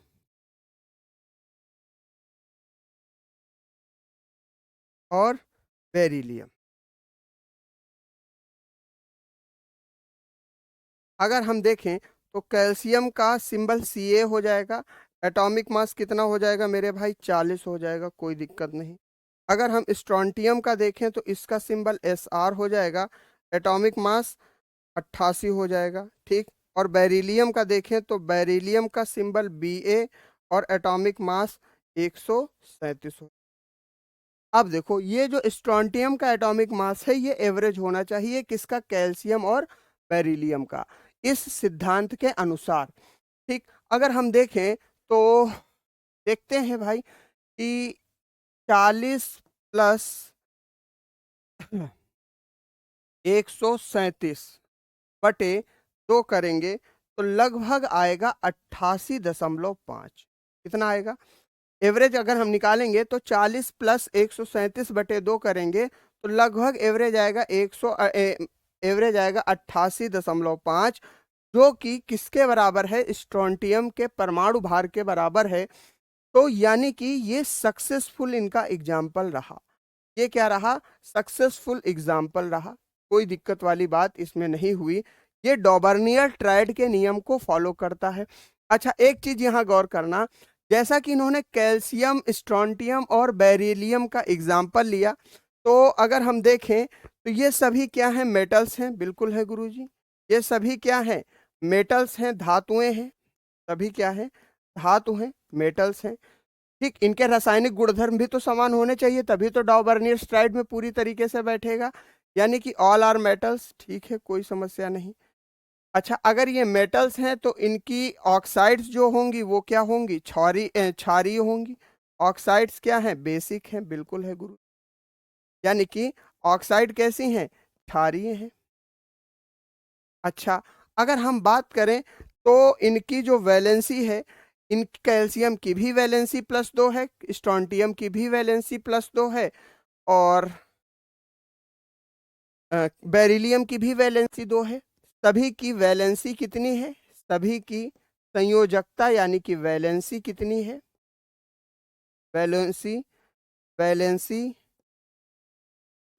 और बेरिलियम। अगर हम देखें तो कैल्शियम का सिंबल Ca हो जाएगा, एटॉमिक मास कितना हो जाएगा मेरे भाई, 40 हो जाएगा, कोई दिक्कत नहीं। अगर हम स्ट्रोंटियम का देखें तो इसका सिंबल Sr हो जाएगा, एटॉमिक मास 88 हो जाएगा। ठीक, और बेरिलियम का देखें तो बेरिलियम का सिंबल Ba और एटॉमिक मास 137 हो। अब देखो, ये जो स्ट्रोंटियम का एटॉमिक मास है ये एवरेज होना चाहिए किसका, कैल्शियम और बेरिलियम का, इस सिद्धांत के अनुसार। ठीक, अगर हम देखें तो देखते हैं भाई कि 40 प्लस 137 बटे 2 करेंगे तो लगभग आएगा 88.5। कितना आएगा एवरेज, अगर हम निकालेंगे तो 40 प्लस 137 बटे 2 करेंगे तो लगभग एवरेज आएगा 88.5, जो कि किसके बराबर है, स्ट्रोंटियम के परमाणु भार के बराबर है। तो यानी कि ये सक्सेसफुल इनका एग्जाम्पल रहा, ये क्या रहा, सक्सेसफुल एग्जाम्पल रहा। कोई दिक्कत वाली बात इसमें नहीं हुई, ये डॉबर्नियर ट्रायड के नियम को फॉलो करता है। अच्छा, एक चीज यहाँ गौर करना, जैसा कि इन्होंने कैल्शियम, स्ट्रोंटियम और बेरिलियम का एग्जाम्पल लिया, तो अगर हम देखें तो ये सभी क्या हैं, मेटल्स हैं। बिल्कुल है गुरुजी, ये सभी क्या हैं, मेटल्स हैं, धातुएं हैं, सभी क्या है, धातु हैं, मेटल्स हैं। ठीक, इनके रासायनिक गुणधर्म भी तो समान होने चाहिए, तभी तो डाउबर्नियर स्ट्राइड में पूरी तरीके से बैठेगा, यानी कि ऑल आर मेटल्स। ठीक है, कोई समस्या नहीं। अच्छा, अगर ये मेटल्स हैं तो इनकी ऑक्साइड्स जो होंगी वो क्या होंगी, क्षारीय होंगी। ऑक्साइड्स क्या हैं, बेसिक हैं, बिल्कुल है गुरु। यानी कि ऑक्साइड कैसी हैं, क्षारीय हैं। अच्छा, अगर हम बात करें तो इनकी जो वैलेंसी है, इन कैल्शियम की भी वैलेंसी +2 है, स्ट्रोंटियम की भी वैलेंसी +2 है, और बेरिलियम की भी वैलेंसी 2 है। सभी की वैलेंसी कितनी है, सभी की संयोजकता यानी कि वैलेंसी कितनी है, वैलेंसी वैलेंसी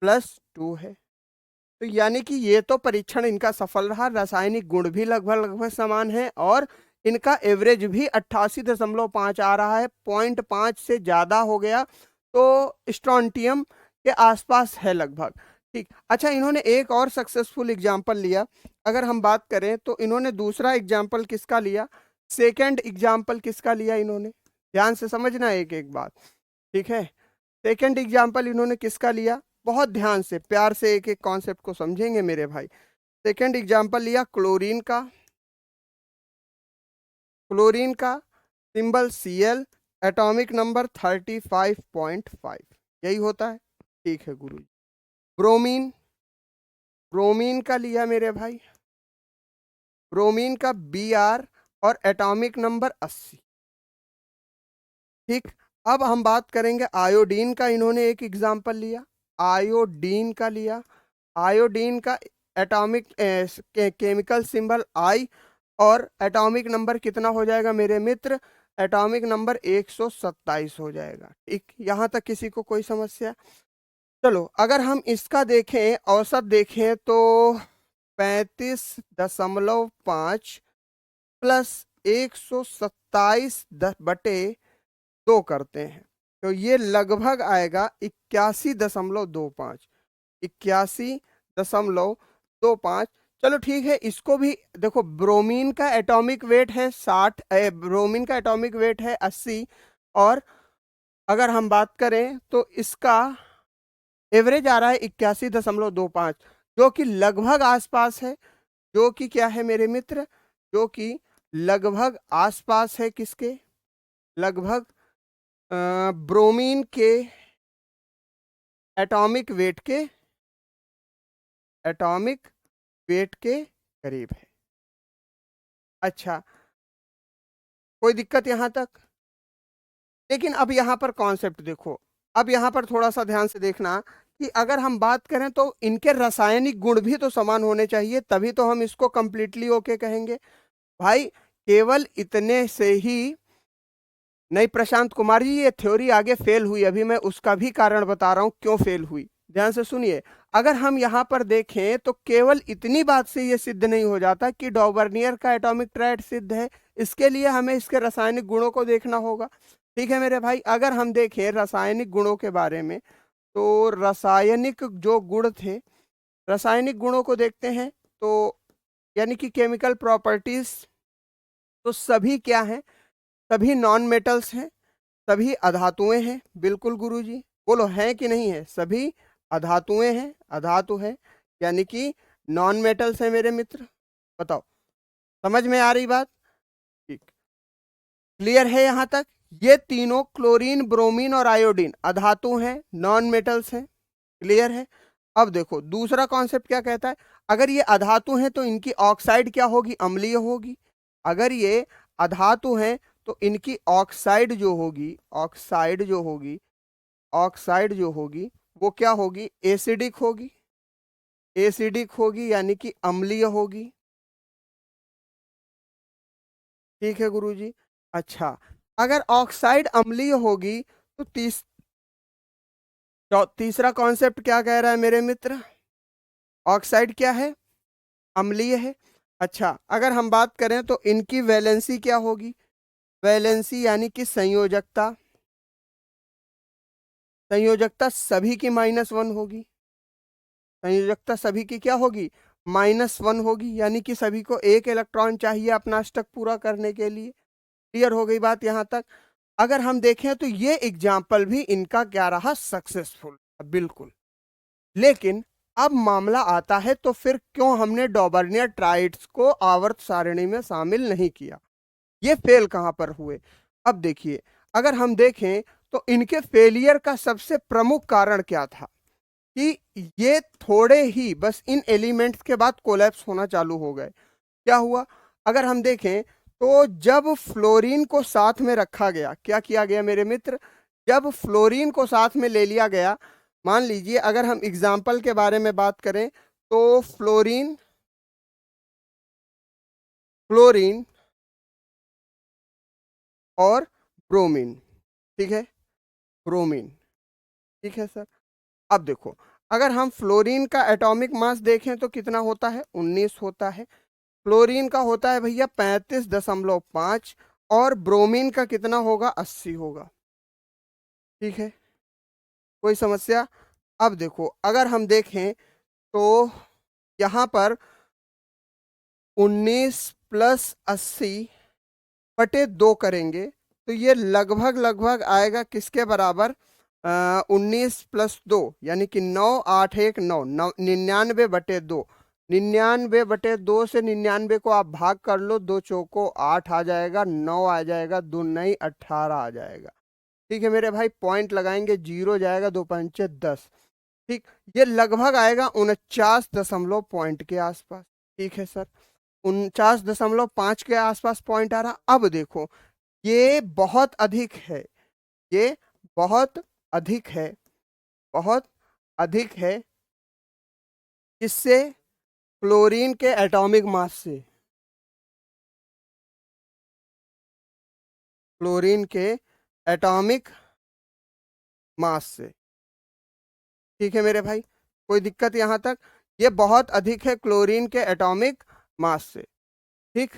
+2 है। तो यानी कि ये तो परीक्षण इनका सफल रहा, रासायनिक गुण भी लगभग लगभग समान है, और इनका एवरेज भी 88.5 आ रहा है, 0.5 से ज्यादा हो गया तो स्ट्रोंटियम के आसपास है लगभग। ठीक, अच्छा, इन्होंने एक और सक्सेसफुल एग्जाम्पल लिया। अगर हम बात करें तो इन्होंने दूसरा एग्जाम्पल किसका लिया, सेकेंड एग्जाम्पल किसका लिया इन्होंने, ध्यान से समझना एक एक बात। ठीक है, सेकेंड एग्जाम्पल इन्होंने किसका लिया, बहुत ध्यान से प्यार से एक एक कॉन्सेप्ट को समझेंगे मेरे भाई। सेकेंड एग्जाम्पल लिया क्लोरीन का, क्लोरीन का सिंबल Cl, एटॉमिक नंबर 35.5, यही होता है। ठीक है गुरु। ब्रोमीन, ब्रोमीन का लिया मेरे भाई, ब्रोमीन का Br और एटॉमिक नंबर 80। ठीक, अब हम बात करेंगे आयोडीन का, इन्होंने एक एग्जाम्पल लिया, आयोडीन का लिया। आयोडीन का एटॉमिक केमिकल सिंबल I, और एटॉमिक नंबर कितना हो जाएगा मेरे मित्र, एटॉमिक नंबर 127 हो जाएगा। ठीक, यहाँ तक किसी को कोई समस्या। चलो, अगर हम इसका देखें, औसत देखें तो 35.5 प्लस 127/2 करते हैं तो ये लगभग आएगा 81.25, 81.25। चलो ठीक है, इसको भी देखो, ब्रोमीन का एटॉमिक वेट है 60, ब्रोमीन का एटॉमिक वेट है 80, और अगर हम बात करें तो इसका एवरेज आ रहा है 81.25, जो कि लगभग आसपास है, जो कि क्या है मेरे मित्र, जो कि लगभग आसपास है किसके, लगभग ब्रोमीन के एटॉमिक वेट के, एटॉमिक वेट के करीब है। अच्छा, कोई दिक्कत यहां तक। लेकिन अब यहाँ पर कॉन्सेप्ट देखो, अब यहाँ पर थोड़ा सा ध्यान से देखना कि अगर हम बात करें तो इनके रासायनिक गुण भी तो समान होने चाहिए, तभी तो हम इसको कंप्लीटली ओके कहेंगे भाई। केवल इतने से ही नहीं प्रशांत कुमार जी, ये थ्योरी आगे फेल हुई, अभी मैं उसका भी कारण बता रहा हूं क्यों फेल हुई, ध्यान से सुनिए। अगर हम यहाँ पर देखें तो केवल इतनी बात से ये सिद्ध नहीं हो जाता कि डॉबर्नियर का एटॉमिक ट्रायड सिद्ध है, इसके लिए हमें इसके रासायनिक गुणों को देखना होगा। ठीक है मेरे भाई, अगर हम देखें रासायनिक गुणों के बारे में तो रासायनिक जो गुण थे, रासायनिक गुणों को देखते हैं तो यानी कि केमिकल प्रॉपर्टीज, तो सभी क्या हैं, सभी नॉन मेटल्स हैं, सभी अधातुएं हैं, बिल्कुल गुरुजी, बोलो हैं कि नहीं है, सभी अधातुएं हैं, अधातु है, यानी कि नॉन मेटल्स हैं मेरे मित्र। बताओ, समझ में आ रही बात, ठीक, क्लियर है यहां तक। ये तीनों क्लोरीन, ब्रोमीन और आयोडीन अधातु हैं, नॉन मेटल्स हैं, क्लियर है। अब देखो दूसरा कॉन्सेप्ट क्या कहता है, अगर ये अधातु हैं तो इनकी ऑक्साइड क्या होगी, अम्लीय होगी। अगर ये अधातु हैं तो इनकी ऑक्साइड जो होगी, ऑक्साइड जो होगी, ऑक्साइड जो होगी वो क्या होगी, एसिडिक होगी, एसिडिक होगी यानी कि अम्लीय होगी। ठीक है गुरुजी। अच्छा, अगर ऑक्साइड अम्लीय होगी तो तीसरा कॉन्सेप्ट क्या कह रहा है मेरे मित्र, ऑक्साइड क्या है, अम्लीय है। अच्छा, अगर हम बात करें तो इनकी वैलेंसी क्या होगी, वैलेंसी यानी कि संयोजकता, संयोजकता सभी की -1 होगी, संयोजकता सभी की क्या होगी, -1 होगी, यानी कि सभी को एक इलेक्ट्रॉन चाहिए अपना अष्टक पूरा करने के लिए। क्लियर हो गई बात यहाँ तक। अगर हम देखें तो ये एग्जाम्पल भी इनका क्या रहा, सक्सेसफुल, बिल्कुल। लेकिन अब मामला आता है तो फिर क्यों हमने डॉबर्नियर ट्राइड्स को आवर्त सारणी में शामिल नहीं किया, ये फेल कहां पर हुए। अब देखिए, अगर हम देखें तो इनके फेलियर का सबसे प्रमुख कारण क्या था कि ये थोड़े ही बस इन एलिमेंट्स के बाद कोलैप्स होना चालू हो गए। क्या हुआ, अगर हम देखें तो जब फ्लोरीन को साथ में रखा गया, क्या किया गया मेरे मित्र, जब फ्लोरीन को साथ में ले लिया गया, मान लीजिए अगर हम एग्जाम्पल के बारे में बात करें तो फ्लोरीन क्लोरीन और ब्रोमीन, ठीक है, ब्रोमीन, ठीक है सर। अब देखो, अगर हम फ्लोरीन का एटॉमिक मास देखें तो कितना होता है, 19 होता है। फ्लोरीन का होता है भैया 35.5 और ब्रोमीन का कितना होगा, 80 होगा, ठीक है, कोई समस्या। अब देखो, अगर हम देखें तो यहां पर 19 + 80 बटे 2 करेंगे तो ये लगभग लगभग आएगा किसके बराबर, 19 + 2 यानी कि 9, 8, 1, 9, 99/2। 99/2 से 99 को आप भाग कर लो, 2 चौको 8 आ जाएगा, 9 आ जाएगा, 2 9 18 आ जाएगा। ठीक है मेरे भाई, पॉइंट लगाएंगे, 0 जाएगा, 2 पंचे 10। ठीक, ये लगभग आएगा 49 पॉइंट के आसपास। ठीक है सर, 49.5 के आसपास पॉइंट आ रहा। अब देखो, ये बहुत अधिक है, ये बहुत अधिक है, बहुत अधिक है, इससे क्लोरीन के एटॉमिक मास से, क्लोरीन के एटॉमिक मास से। ठीक है मेरे भाई, कोई दिक्कत यहां तक, ये बहुत अधिक है क्लोरीन के एटॉमिक मास से। ठीक,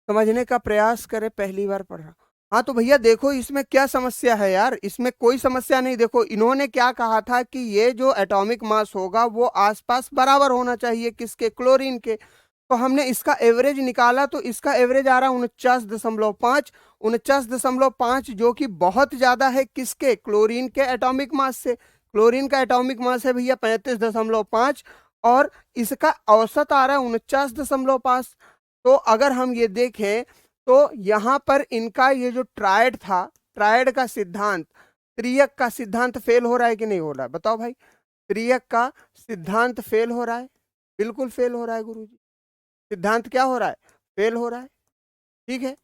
समझने का प्रयास करें, पहली बार पढ़ा। हाँ तो भैया देखो, इसमें क्या समस्या है यार, इसमें कोई समस्या नहीं। देखो इन्होंने क्या कहा था कि ये जो एटॉमिक मास होगा वो आसपास बराबर होना चाहिए, किसके, क्लोरीन के। तो हमने इसका एवरेज निकाला तो इसका एवरेज आ रहा 49.5, 49.5, जो कि बहुत ज्यादा है किसके, क्लोरीन के एटॉमिक मास से। क्लोरीन का एटॉमिक मास है भैया 35.5 और इसका औसत आ रहा है 49.5। तो अगर हम ये देखें तो यहां पर इनका ये जो ट्रायड था, ट्रायड का सिद्धांत, त्रियक का सिद्धांत फेल हो रहा है कि नहीं हो रहा है, बताओ भाई। त्रियक का सिद्धांत फेल हो रहा है, बिल्कुल फेल हो रहा है गुरुजी। सिद्धांत क्या हो रहा है, फेल हो रहा है। ठीक है,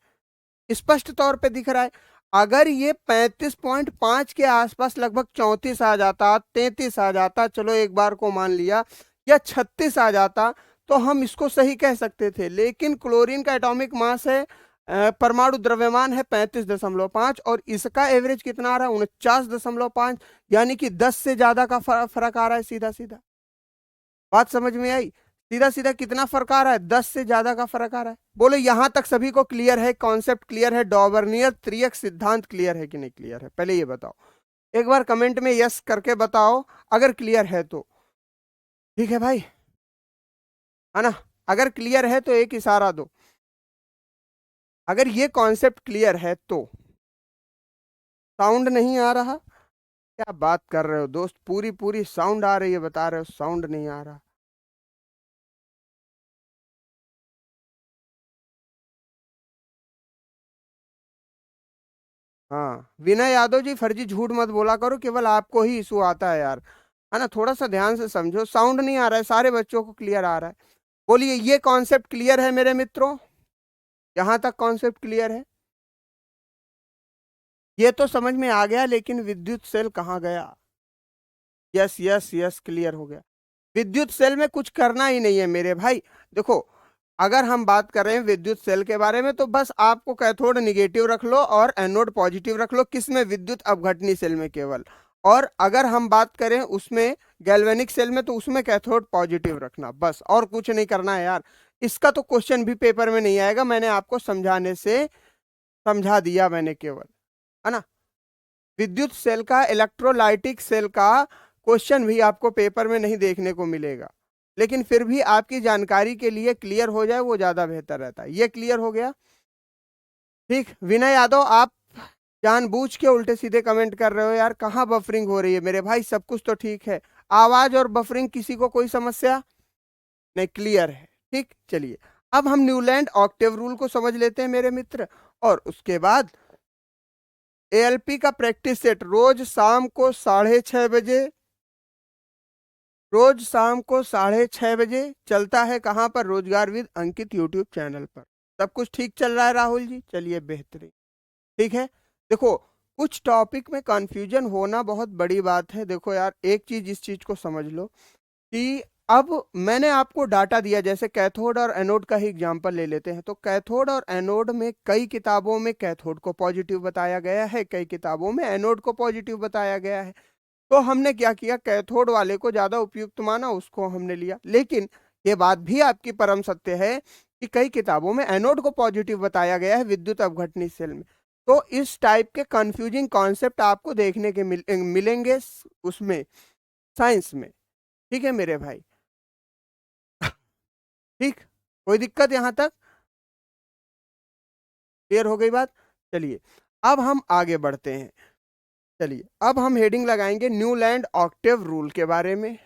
स्पष्ट तौर पे दिख रहा है। अगर ये 35.5 के आसपास लगभग 34 आ जाता, 33 आ जाता, चलो एक बार को मान लिया, या 36 आ जाता, तो हम इसको सही कह सकते थे। लेकिन क्लोरीन का एटॉमिक मास है, परमाणु द्रव्यमान है 35.5 और इसका एवरेज कितना आ रहा है, 49.5, यानी कि 10 से ज्यादा का फर्क आ रहा है, सीधा सीधा। बात समझ में आई, सीधा सीधा कितना फर्क आ रहा है, 10 से ज्यादा का फर्क आ रहा है। बोलो यहां तक सभी को क्लियर है, कॉन्सेप्ट क्लियर है, डॉबर्नियर त्रियक सिद्धांत क्लियर है कि नहीं क्लियर है, पहले ये बताओ। एक बार कमेंट में यस करके बताओ अगर क्लियर है तो। ठीक है भाई, है ना, अगर क्लियर है तो एक इशारा दो, अगर ये कॉन्सेप्ट क्लियर है तो। साउंड नहीं आ रहा, क्या बात कर रहे हो दोस्त, पूरी पूरी साउंड आ रही है, बता रहे हो साउंड नहीं आ रहा। हाँ विनय यादव जी, फर्जी झूठ मत बोला करो, केवल आपको ही इशू आता है यार, है ना, थोड़ा सा ध्यान से समझो। साउंड नहीं आ रहा है, सारे बच्चों को क्लियर आ रहा है। बोलिए, ये कॉन्सेप्ट क्लियर है मेरे मित्रों, यहां तक कॉन्सेप्ट क्लियर है, ये तो समझ में आ गया, लेकिन विद्युत सेल कहाँ गया। यस यस यस, क्लियर हो गया। विद्युत सेल में कुछ करना ही नहीं है मेरे भाई। देखो, अगर हम बात कर रहे हैं विद्युत सेल के बारे में तो बस आपको कैथोड निगेटिव रख लो और एनोड पॉजिटिव रख लो, किसमें, विद्युत अपघटनी सेल में केवल। और अगर हम बात करें उसमें गैल्वेनिक सेल में तो उसमें कैथोड पॉजिटिव रखना, बस, और कुछ नहीं करना है यार। इसका तो क्वेश्चन भी पेपर में नहीं आएगा, मैंने आपको समझाने से समझा दिया मैंने केवल, है ना। विद्युत सेल का, इलेक्ट्रोलाइटिक सेल का क्वेश्चन भी आपको पेपर में नहीं देखने को मिलेगा। लेकिन फिर भी आपकी जानकारी के लिए क्लियर हो जाए वो ज्यादा बेहतर रहता है। ये क्लियर हो गया? ठीक। विनय यादव, आप जानबूझ के उल्टे सीधे कमेंट कर रहे हो यार, कहाँ बफरिंग हो रही है मेरे भाई? सब कुछ तो ठीक है। आवाज और बफरिंग किसी को कोई समस्या नहीं? क्लियर है। ठीक, चलिए अब हम न्यूलैंड ऑक्टेव रूल को समझ लेते हैं मेरे मित्र, और उसके बाद एएलपी का प्रैक्टिस सेट रोज शाम को 6:30 बजे, रोज शाम को 6:30 बजे चलता है। कहाँ पर? रोजगार विद अंकित यूट्यूब चैनल पर। सब कुछ ठीक चल रहा है राहुल जी? चलिए बेहतरीन। ठीक है। देखो, कुछ टॉपिक में कंफ्यूजन होना बहुत बड़ी बात है। देखो यार, एक चीज इस चीज को समझ लो कि अब मैंने आपको डाटा दिया, जैसे कैथोड और एनोड का ही एग्जांपल ले लेते हैं, तो कैथोड और एनोड में कई किताबों में कैथोड को पॉजिटिव बताया गया है, कई किताबों में एनोड को पॉजिटिव बताया गया है। तो हमने क्या किया, कैथोड वाले को ज्यादा उपयुक्त माना, उसको हमने लिया। लेकिन ये बात भी आपकी परम सत्य है कि कई किताबों में एनोड को पॉजिटिव बताया गया है विद्युत अपघटनी सेल में। तो इस टाइप के कंफ्यूजिंग कॉन्सेप्ट आपको देखने के मिलेंगे उसमें, साइंस में। ठीक है मेरे भाई? ठीक, कोई दिक्कत यहां तक? क्लियर हो गई बात? चलिए अब हम आगे बढ़ते हैं। चलिए अब हम हेडिंग लगाएंगे न्यूलैंड ऑक्टेव रूल के बारे में।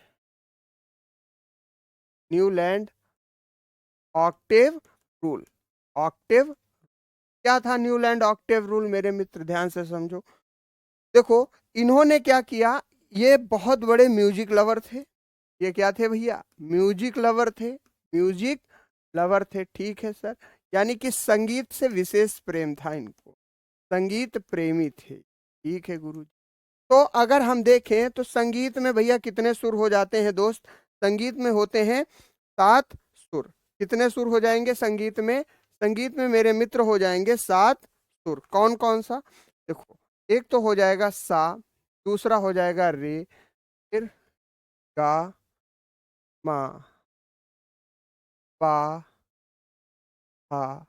Newland octave rule. ऑक्टेव क्या था? न्यूलैंड ऑक्टेव रूल मेरे मित्र ध्यान से समझो। देखो, इन्होंने क्या किया, ये बहुत बड़े म्यूजिक लवर थे। ये क्या थे भैया? म्यूजिक लवर थे। म्यूजिक लवर थे, ठीक है सर। यानी कि संगीत से विशेष प्रेम था इनको, संगीत प्रेमी थे। ठीक है गुरु। तो अगर हम देखें तो संगीत में भैया कितने सुर हो जाते हैं दोस्त? संगीत में होते हैं 7 सुर। कितने सुर हो जाएंगे संगीत में? संगीत में मेरे मित्र हो जाएंगे 7 सुर। कौन कौन सा? देखो, एक तो हो जाएगा सा, दूसरा हो जाएगा रे, फिर गा, मा, पा, हा।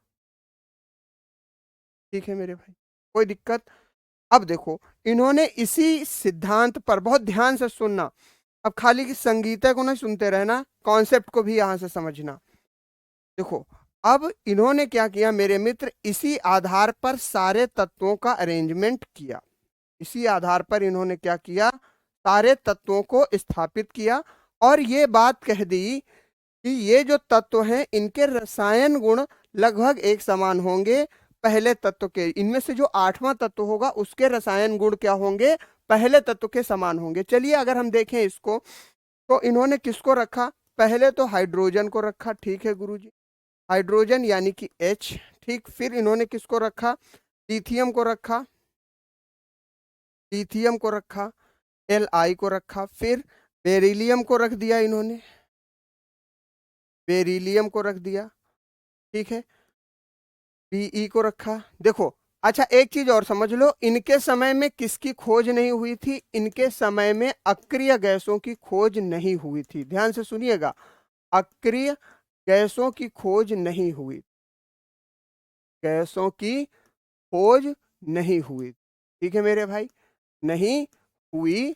ठीक है मेरे भाई, कोई दिक्कत? अब देखो, इन्होंने इसी सिद्धांत पर, बहुत ध्यान से सुनना, अब खाली की संगीत को नहीं सुनते रहना, कॉन्सेप्ट को भी यहां से समझना। देखो, अब इन्होंने क्या किया मेरे मित्र, इसी आधार पर सारे तत्वों का अरेंजमेंट किया। इसी आधार पर इन्होंने क्या किया, सारे तत्वों को स्थापित किया, और ये बात कह दी कि ये जो तत्व हैं इनके रसायन गुण लगभग एक समान होंगे पहले तत्व के। इनमें से जो 8वां तत्व होगा उसके रसायन गुण क्या होंगे? पहले तत्व के समान होंगे। चलिए अगर हम देखें इसको, तो इन्होंने किसको रखा? पहले तो हाइड्रोजन को रखा। ठीक है गुरुजी, हाइड्रोजन यानी कि H। ठीक, फिर इन्होंने किसको रखा? लिथियम को रखा, लिथियम को रखा, Li को रखा, फिर बेरिलियम को रख दिया इन्होंने, बेरिलियम को रख दिया। ठीक है, Be को रखा। देखो, अच्छा एक चीज और समझ लो, इनके समय में किसकी खोज नहीं हुई थी? इनके समय में अक्रिय गैसों की खोज नहीं हुई थी। ध्यान से सुनिएगा, अक्रिय गैसों की खोज नहीं हुई, गैसों की खोज नहीं हुई। ठीक है मेरे भाई, नहीं हुई,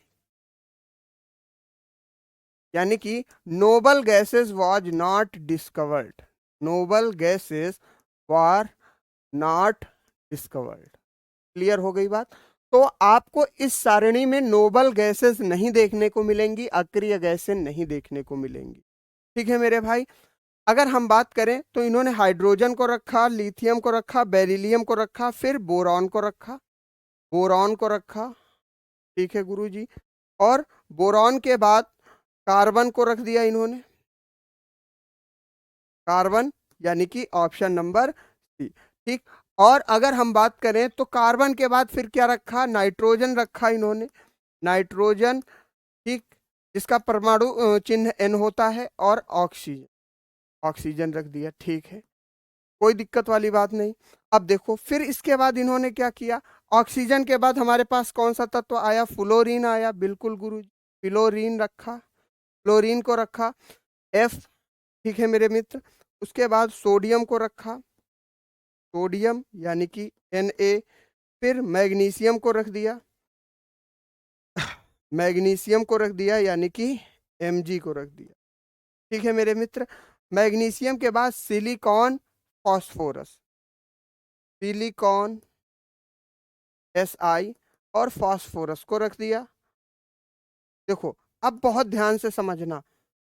यानी कि noble gases was not discovered, noble gases war not discovered. Clear हो गई बात? तो आपको इस सारणी में नोबल गैसेस नहीं देखने को मिलेंगी, अक्रिय गैसें नहीं देखने को मिलेंगी। ठीक है मेरे भाई? अगर हम बात करें तो इन्होंने हाइड्रोजन को रखा, लिथियम को रखा, बेरिलियम को रखा, फिर बोरॉन को रखा, बोरॉन को रखा। ठीक है गुरुजी, और बोरॉन के बाद कार्बन को रख दिया इन्होंने, कार्बन, यानी कि ऑप्शन नंबर सी। ठीक, और अगर हम बात करें तो कार्बन के बाद फिर क्या रखा? नाइट्रोजन रखा इन्होंने, नाइट्रोजन। ठीक, जिसका परमाणु चिन्ह N होता है, और ऑक्सीजन, ऑक्सीजन रख दिया। ठीक है, कोई दिक्कत वाली बात नहीं। अब देखो, फिर इसके बाद इन्होंने क्या किया? ऑक्सीजन के बाद हमारे पास कौन सा तत्व आया? फ्लोरीन आया। बिल्कुल गुरु, फ्लोरीन रखा, फ्लोरीन को रखा, F। ठीक है मेरे मित्र, उसके बाद सोडियम को रखा, सोडियम यानी कि Na, फिर मैग्नीशियम को रख दिया, मैग्नीशियम को रख दिया यानी कि Mg को रख दिया। ठीक है मेरे मित्र। मैग्नीशियम के बाद सिलिकॉन फॉस्फोरस, सिलिकॉन Si और फास्फोरस को रख दिया। देखो अब बहुत ध्यान से समझना,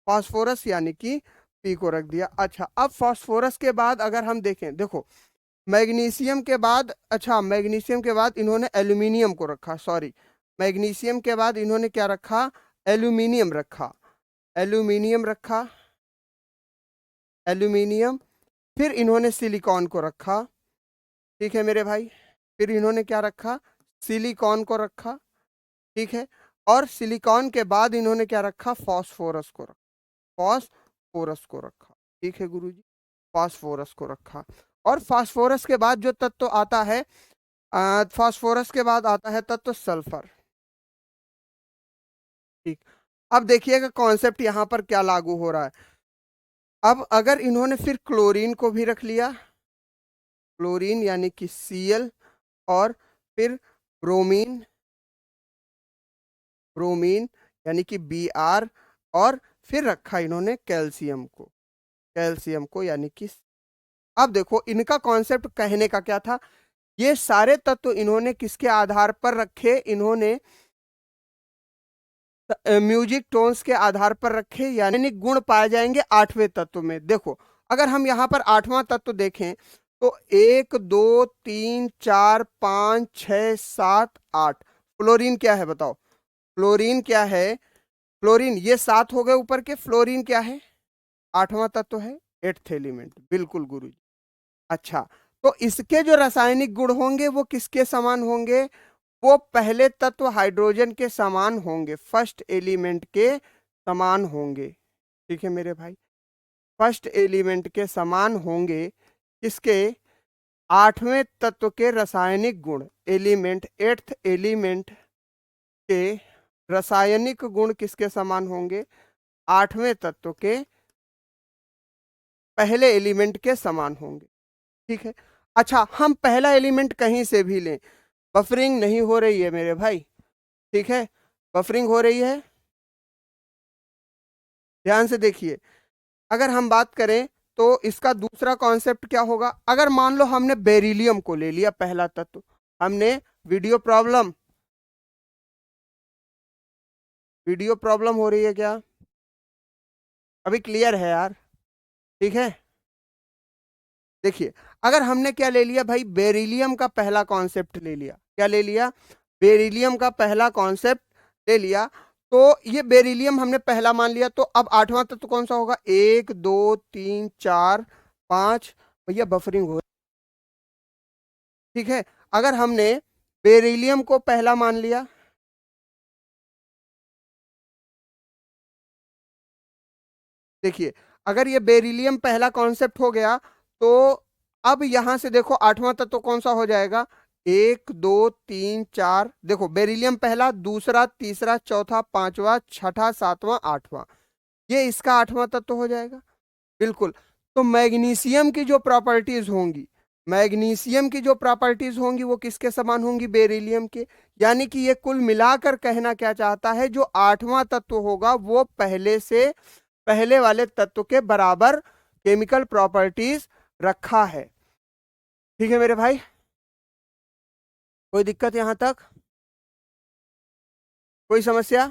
फास्फोरस यानी कि पी को रख दिया। अच्छा अब फास्फोरस के बाद अगर हम देखें, देखो मैग्नीशियम के बाद, अच्छा मैग्नीशियम के बाद इन्होंने एल्यूमिनियम को रखा, सॉरी मैग्नीशियम के बाद इन्होंने क्या रखा, एल्यूमिनियम रखा, एल्यूमिनियम रखा, एल्यूमिनियम, फिर इन्होंने सिलिकॉन को रखा। ठीक है मेरे भाई, फिर इन्होंने क्या रखा, सिलिकॉन को रखा। ठीक है, और सिलिकॉन के बाद इन्होंने क्या रखा, फास्फोरस को रखा, फास्फोरस को रखा। ठीक है गुरुजी, फास्फोरस को रखा। और फास्फोरस के बाद जो तत्व आता है, फास्फोरस के बाद आता है तत्व सल्फर। ठीक, अब देखिएगा कॉन्सेप्ट यहां पर क्या लागू हो रहा है। अब अगर इन्होंने फिर क्लोरीन को भी रख लिया, क्लोरीन यानी कि Cl, और फिर ब्रोमीन, ब्रोमीन यानी कि Br, और फिर रखा इन्होंने कैल्शियम को, कैल्शियम को यानी कि। अब देखो इनका कॉन्सेप्ट कहने का क्या था, ये सारे तत्व इन्होंने किसके आधार पर रखे, इन्होंने म्यूजिक टोन्स के आधार पर रखे, यानी गुण पाए जाएंगे आठवें तत्व में। देखो अगर हम यहाँ पर आठवां तत्व देखें तो 1 2 3 4 5 6 7 8, फ्लोरीन क्या है बताओ, फ्लोरीन क्या है, फ्लोरीन ये 7 हो गए ऊपर के, फ्लोरीन क्या है, आठवां तत्व है, एट्थ एलिमेंट, बिल्कुल गुरु जी। अच्छा तो इसके जो रासायनिक गुण होंगे वो किसके समान होंगे, वो पहले तत्व हाइड्रोजन के समान होंगे, फर्स्ट एलिमेंट के समान होंगे। ठीक है मेरे भाई, फर्स्ट एलिमेंट के समान होंगे, किसके, आठवें तत्व के रासायनिक गुण, एलिमेंट एट्थ एलिमेंट के रासायनिक गुण किसके समान होंगे, आठवें तत्व के पहले एलिमेंट के समान होंगे। ठीक है, अच्छा हम पहला एलिमेंट कहीं से भी लें, बफरिंग नहीं हो रही है मेरे भाई, ठीक है, बफरिंग हो रही है, ध्यान से देखिए। अगर हम बात करें तो इसका दूसरा कॉन्सेप्ट क्या होगा, अगर मान लो हमने बेरिलियम को ले लिया पहला तत्व, हमने, वीडियो प्रॉब्लम, वीडियो प्रॉब्लम हो रही है क्या, अभी क्लियर है यार, ठीक है। देखिए अगर हमने क्या ले लिया भाई, बेरिलियम का पहला कॉन्सेप्ट ले लिया, क्या ले लिया, बेरिलियम का पहला कॉन्सेप्ट ले लिया, तो ये बेरिलियम हमने पहला मान लिया, तो अब आठवां तत्व कौन सा होगा, 1 2 3 4 5, भैया बफरिंग हो, ठीक है। अगर हमने बेरिलियम को पहला मान लिया, देखिए अगर ये बेरिलियम पहला कॉन्सेप्ट हो गया, तो अब यहां से देखो आठवां तत्व कौन सा हो जाएगा, 1 2 3 4, देखो बेरिलियम पहला, दूसरा, तीसरा, चौथा, पांचवा, छठा, सातवां, आठवां, ये इसका आठवां तत्व हो जाएगा, बिल्कुल। तो मैग्नीशियम की जो प्रॉपर्टीज होंगी, मैग्नीशियम की जो प्रॉपर्टीज होंगी वो किसके समान होंगी, बेरिलियम के। यानी कि ये कुल मिलाकर कहना क्या चाहता है, जो आठवां तत्व होगा वो पहले से, पहले वाले तत्व के बराबर केमिकल प्रॉपर्टीज रखा है। ठीक है मेरे भाई, कोई दिक्कत यहां तक, कोई समस्या,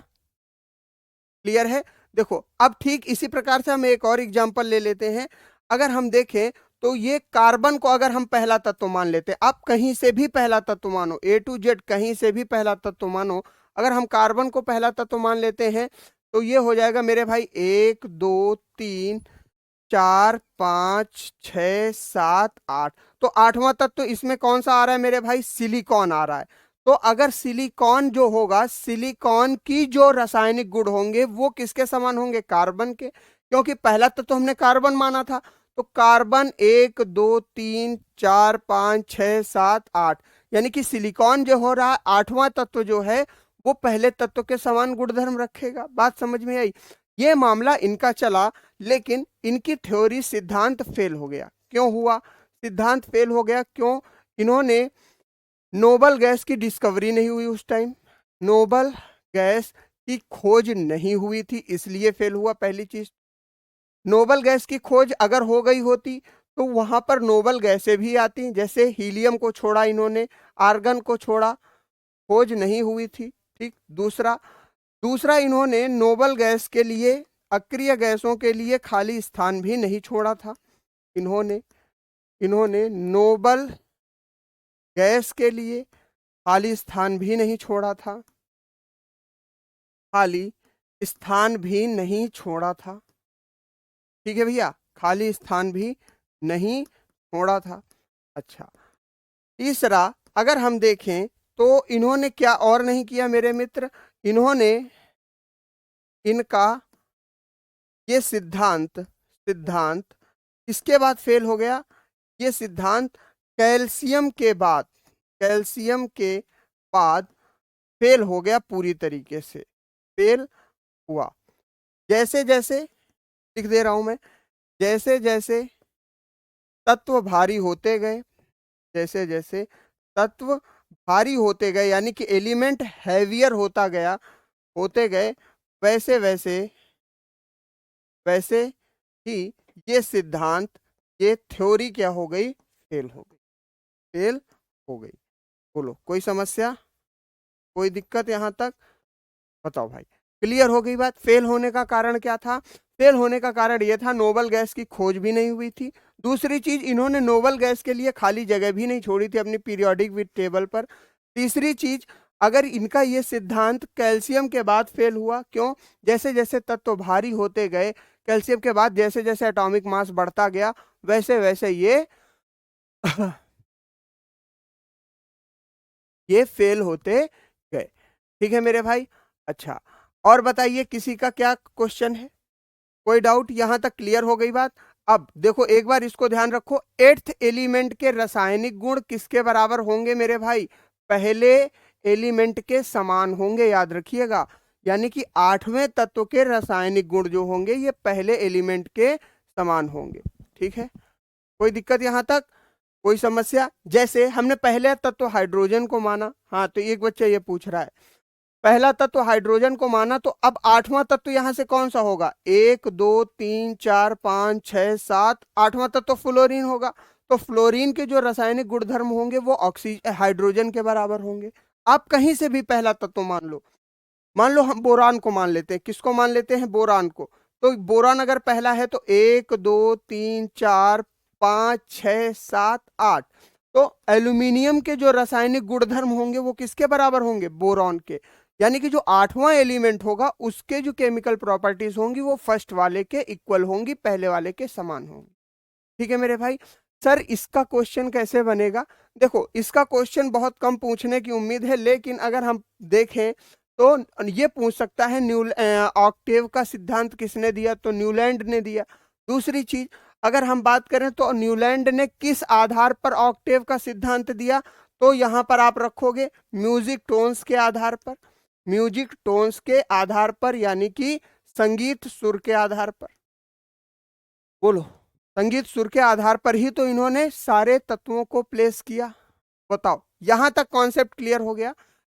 क्लियर है। देखो अब ठीक इसी प्रकार से हम एक और एग्जांपल ले लेते हैं। अगर हम देखें तो ये कार्बन को अगर हम पहला तत्व मान लेते हैं, आप कहीं से भी पहला तत्व मानो, A to Z कहीं से भी पहला तत्व मानो, अगर हम कार्बन को पहला तत्व मान लेते हैं तो ये हो जाएगा मेरे भाई 1 2 3 4 5 6 7 8, तो आठवां तत्व इसमें कौन सा आ रहा है मेरे भाई, सिलिकॉन आ रहा है। तो अगर सिलिकॉन जो होगा, सिलिकॉन की जो रासायनिक गुण होंगे वो किसके समान होंगे, कार्बन के, क्योंकि पहला तत्व हमने कार्बन माना था। तो कार्बन 1 2 3 4 5 6 7 8, यानी कि सिलिकॉन जो हो रहा है, आठवां तत्व जो है वो पहले तत्व के समान गुणधर्म रखेगा। बात समझ में आई, ये मामला इनका चला, लेकिन इनकी थ्योरी सिद्धांत फेल हो गया। क्यों हुआ सिद्धांत फेल हो गया, क्यों, इन्होंने नोबल गैस की डिस्कवरी नहीं हुई उस टाइम, नोबल गैस की खोज नहीं हुई थी, इसलिए फेल हुआ, पहली चीज। नोबल गैस की खोज अगर हो गई होती तो वहां पर नोबल गैसें भी आती, जैसे हीलियम को छोड़ा इन्होंने, आर्गन को छोड़ा, खोज नहीं हुई थी। ठीक। दूसरा दूसरा इन्होंने नोबल गैस के लिए, अक्रिय गैसों के लिए खाली स्थान भी नहीं छोड़ा था। इन्होंने इन्होंने नोबल गैस के लिए खाली स्थान भी नहीं छोड़ा था, खाली स्थान भी नहीं छोड़ा था। ठीक है भैया, खाली स्थान भी नहीं छोड़ा था। अच्छा, तीसरा अगर हम देखें तो इन्होंने क्या और नहीं किया मेरे मित्र, इन्होंने इनका ये सिद्धांत सिद्धांत इसके बाद फेल हो गया। ये सिद्धांत कैल्शियम के बाद फेल हो गया, पूरी तरीके से फेल हुआ। जैसे जैसे लिख दे रहा हूं मैं, जैसे जैसे तत्व भारी होते गए, जैसे जैसे तत्व भारी होते गए, यानी कि एलिमेंट हैवियर होते गए, वैसे वैसे वैसे ही ये सिद्धांत, ये थ्योरी क्या हो गई, फेल हो गई। बोलो कोई समस्या, कोई दिक्कत यहां तक? बताओ भाई, क्लियर हो गई बात? फेल होने का कारण क्या था? फेल होने का कारण यह था नोबल गैस की खोज भी नहीं हुई थी। दूसरी चीज, इन्होंने नोबल गैस के लिए खाली जगह भी नहीं छोड़ी थी अपनी पीरियोडिक विद टेबल पर। तीसरी चीज, अगर इनका ये सिद्धांत कैल्शियम के बाद फेल हुआ, क्यों? जैसे जैसे तत्व भारी होते गए, कैल्शियम के बाद जैसे जैसे एटॉमिक मास बढ़ता गया, वैसे वैसे ये फेल होते गए। ठीक है मेरे भाई। अच्छा, और बताइए किसी का क्या क्वेश्चन है, कोई डाउट? यहां तक क्लियर हो गई बात? अब देखो एक बार इसको ध्यान रखो, एट्थ एलिमेंट के रासायनिक गुण किसके बराबर होंगे मेरे भाई? पहले एलिमेंट के समान होंगे, याद रखिएगा। यानी कि आठवें तत्व के रासायनिक गुण जो होंगे ये पहले एलिमेंट के समान होंगे। ठीक है, कोई दिक्कत यहां तक, कोई समस्या? जैसे हमने पहले तत्व हाइड्रोजन को माना, हाँ तो एक बच्चा ये पूछ रहा है, पहला तत्व हाइड्रोजन को माना, तो अब आठवां तत्व यहां से कौन सा होगा? 1 2 3 4 5 6 7, आठवां तत्व फ्लोरीन होगा। तो फ्लोरीन के जो रासायनिक गुणधर्म होंगे वो ऑक्सीजन हाइड्रोजन के बराबर होंगे। आप कहीं से भी पहला तत्व मान लो हम बोरान को मान लेते हैं। किसको मान लेते हैं? बोरान को। तो बोरान अगर पहला है तो 1 2 3 4 5 6 7 8। तो एल्यूमिनियम के जो रासायनिक गुणधर्म होंगे वो किसके बराबर होंगे? बोरॉन के। यानी कि जो आठवां एलिमेंट होगा उसके जो केमिकल प्रॉपर्टीज होंगी वो फर्स्ट वाले के इक्वल होंगी, पहले वाले के समान होंगी। ठीक है मेरे भाई। सर इसका क्वेश्चन कैसे बनेगा? देखो इसका क्वेश्चन बहुत कम पूछने की उम्मीद है, लेकिन अगर हम देखें तो ये पूछ सकता है ऑक्टेव का सिद्धांत किसने दिया? तो न्यूलैंड ने दिया। दूसरी चीज, अगर हम बात करें तो न्यूलैंड ने किस आधार पर ऑक्टेव का सिद्धांत दिया? तो यहां पर आप रखोगे म्यूजिक टोन्स के आधार पर, म्यूजिक टोन्स के आधार पर, यानी कि संगीत सुर के आधार पर। बोलो, संगीत सुर के आधार पर ही तो इन्होंने सारे तत्वों को प्लेस किया। बताओ यहां तक कॉन्सेप्ट क्लियर हो गया?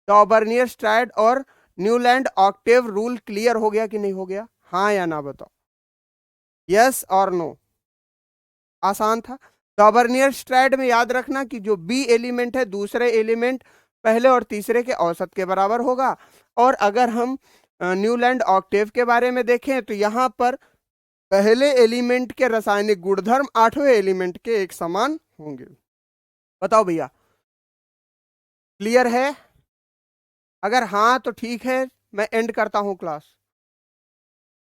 डॉबर्नियर स्ट्राइड और न्यूलैंड ऑक्टेव रूल क्लियर हो गया कि नहीं हो गया? हाँ या ना बताओ, यस और नो? आसान था। डॉबर्नियर स्ट्राइड में याद रखना कि जो बी एलिमेंट है, दूसरे एलिमेंट पहले और तीसरे के औसत के बराबर होगा। और अगर हम न्यूलैंड ऑक्टेव के बारे में देखें तो यहां पर पहले एलिमेंट के रासायनिक गुणधर्म आठवें एलिमेंट के एक समान होंगे। बताओ भैया, क्लियर है? अगर हाँ तो ठीक है, मैं एंड करता हूं क्लास।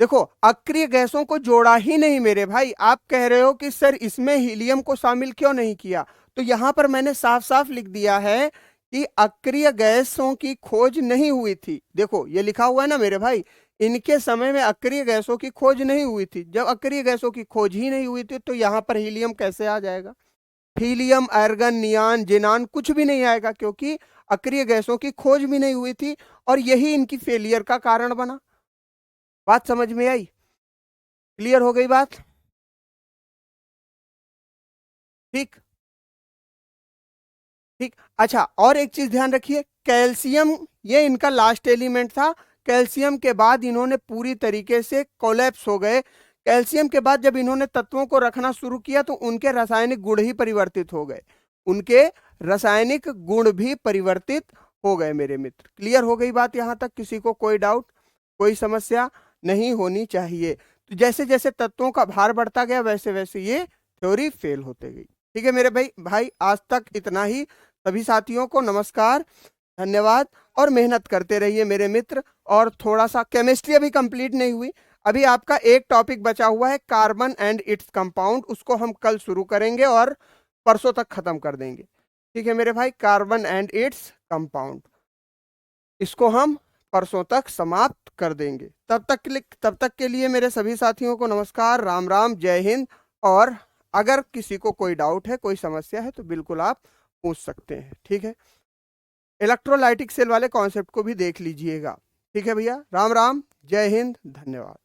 देखो अक्रिय गैसों को जोड़ा ही नहीं मेरे भाई। आप कह रहे हो कि सर इसमें हीलियम को शामिल क्यों नहीं किया, तो यहां पर मैंने साफ साफ लिख दिया है कि अक्रिय गैसों की खोज नहीं हुई थी। देखो ये लिखा हुआ है ना मेरे भाई, इनके समय में अक्रिय गैसों की खोज नहीं हुई थी। जब अक्रिय गैसों की खोज ही नहीं हुई थी तो यहां पर हीलियम कैसे आ जाएगा? हीलियम, आर्गन, नियान, जेनान कुछ भी नहीं आएगा, क्योंकि अक्रिय गैसों की खोज भी नहीं हुई थी और यही इनकी फेलियर का कारण बना। बात समझ में आई? क्लियर हो गई बात? ठीक ठीक। अच्छा, और एक चीज ध्यान रखिए, कैल्शियम ये इनका लास्ट एलिमेंट था। कैल्शियम के बाद इन्होंने पूरी तरीके से कोलैप्स हो गए। कैल्शियम के बाद जब इन्होंने तत्वों को रखना शुरू किया तो उनके रासायनिक गुण ही परिवर्तित हो गए, उनके रासायनिक गुण भी परिवर्तित हो गए मेरे मित्र। क्लियर हो गई बात यहां तक? किसी को कोई डाउट, कोई समस्या नहीं होनी चाहिए। तो जैसे जैसे तत्वों का भार बढ़ता गया वैसे वैसे ये थ्योरी फेल होते गई। ठीक है मेरे भाई आज तक इतना ही। सभी साथियों को नमस्कार, धन्यवाद, और मेहनत करते रहिए मेरे मित्र। और थोड़ा सा केमिस्ट्री अभी कंप्लीट नहीं हुई, अभी आपका एक टॉपिक बचा हुआ है कार्बन एंड इट्स कंपाउंड, उसको हम कल शुरू करेंगे और परसों तक खत्म कर देंगे। ठीक है मेरे भाई, कार्बन एंड इट्स कंपाउंड, इसको हम परसों तक समाप्त कर देंगे। तब तक के लिए मेरे सभी साथियों को नमस्कार, राम राम, जय हिंद। और अगर किसी को कोई डाउट है, कोई समस्या है तो बिल्कुल आप पूछ सकते हैं। ठीक है, इलेक्ट्रोलाइटिक सेल वाले कॉन्सेप्ट को भी देख लीजिएगा। ठीक है भैया, राम राम, जय हिंद, धन्यवाद।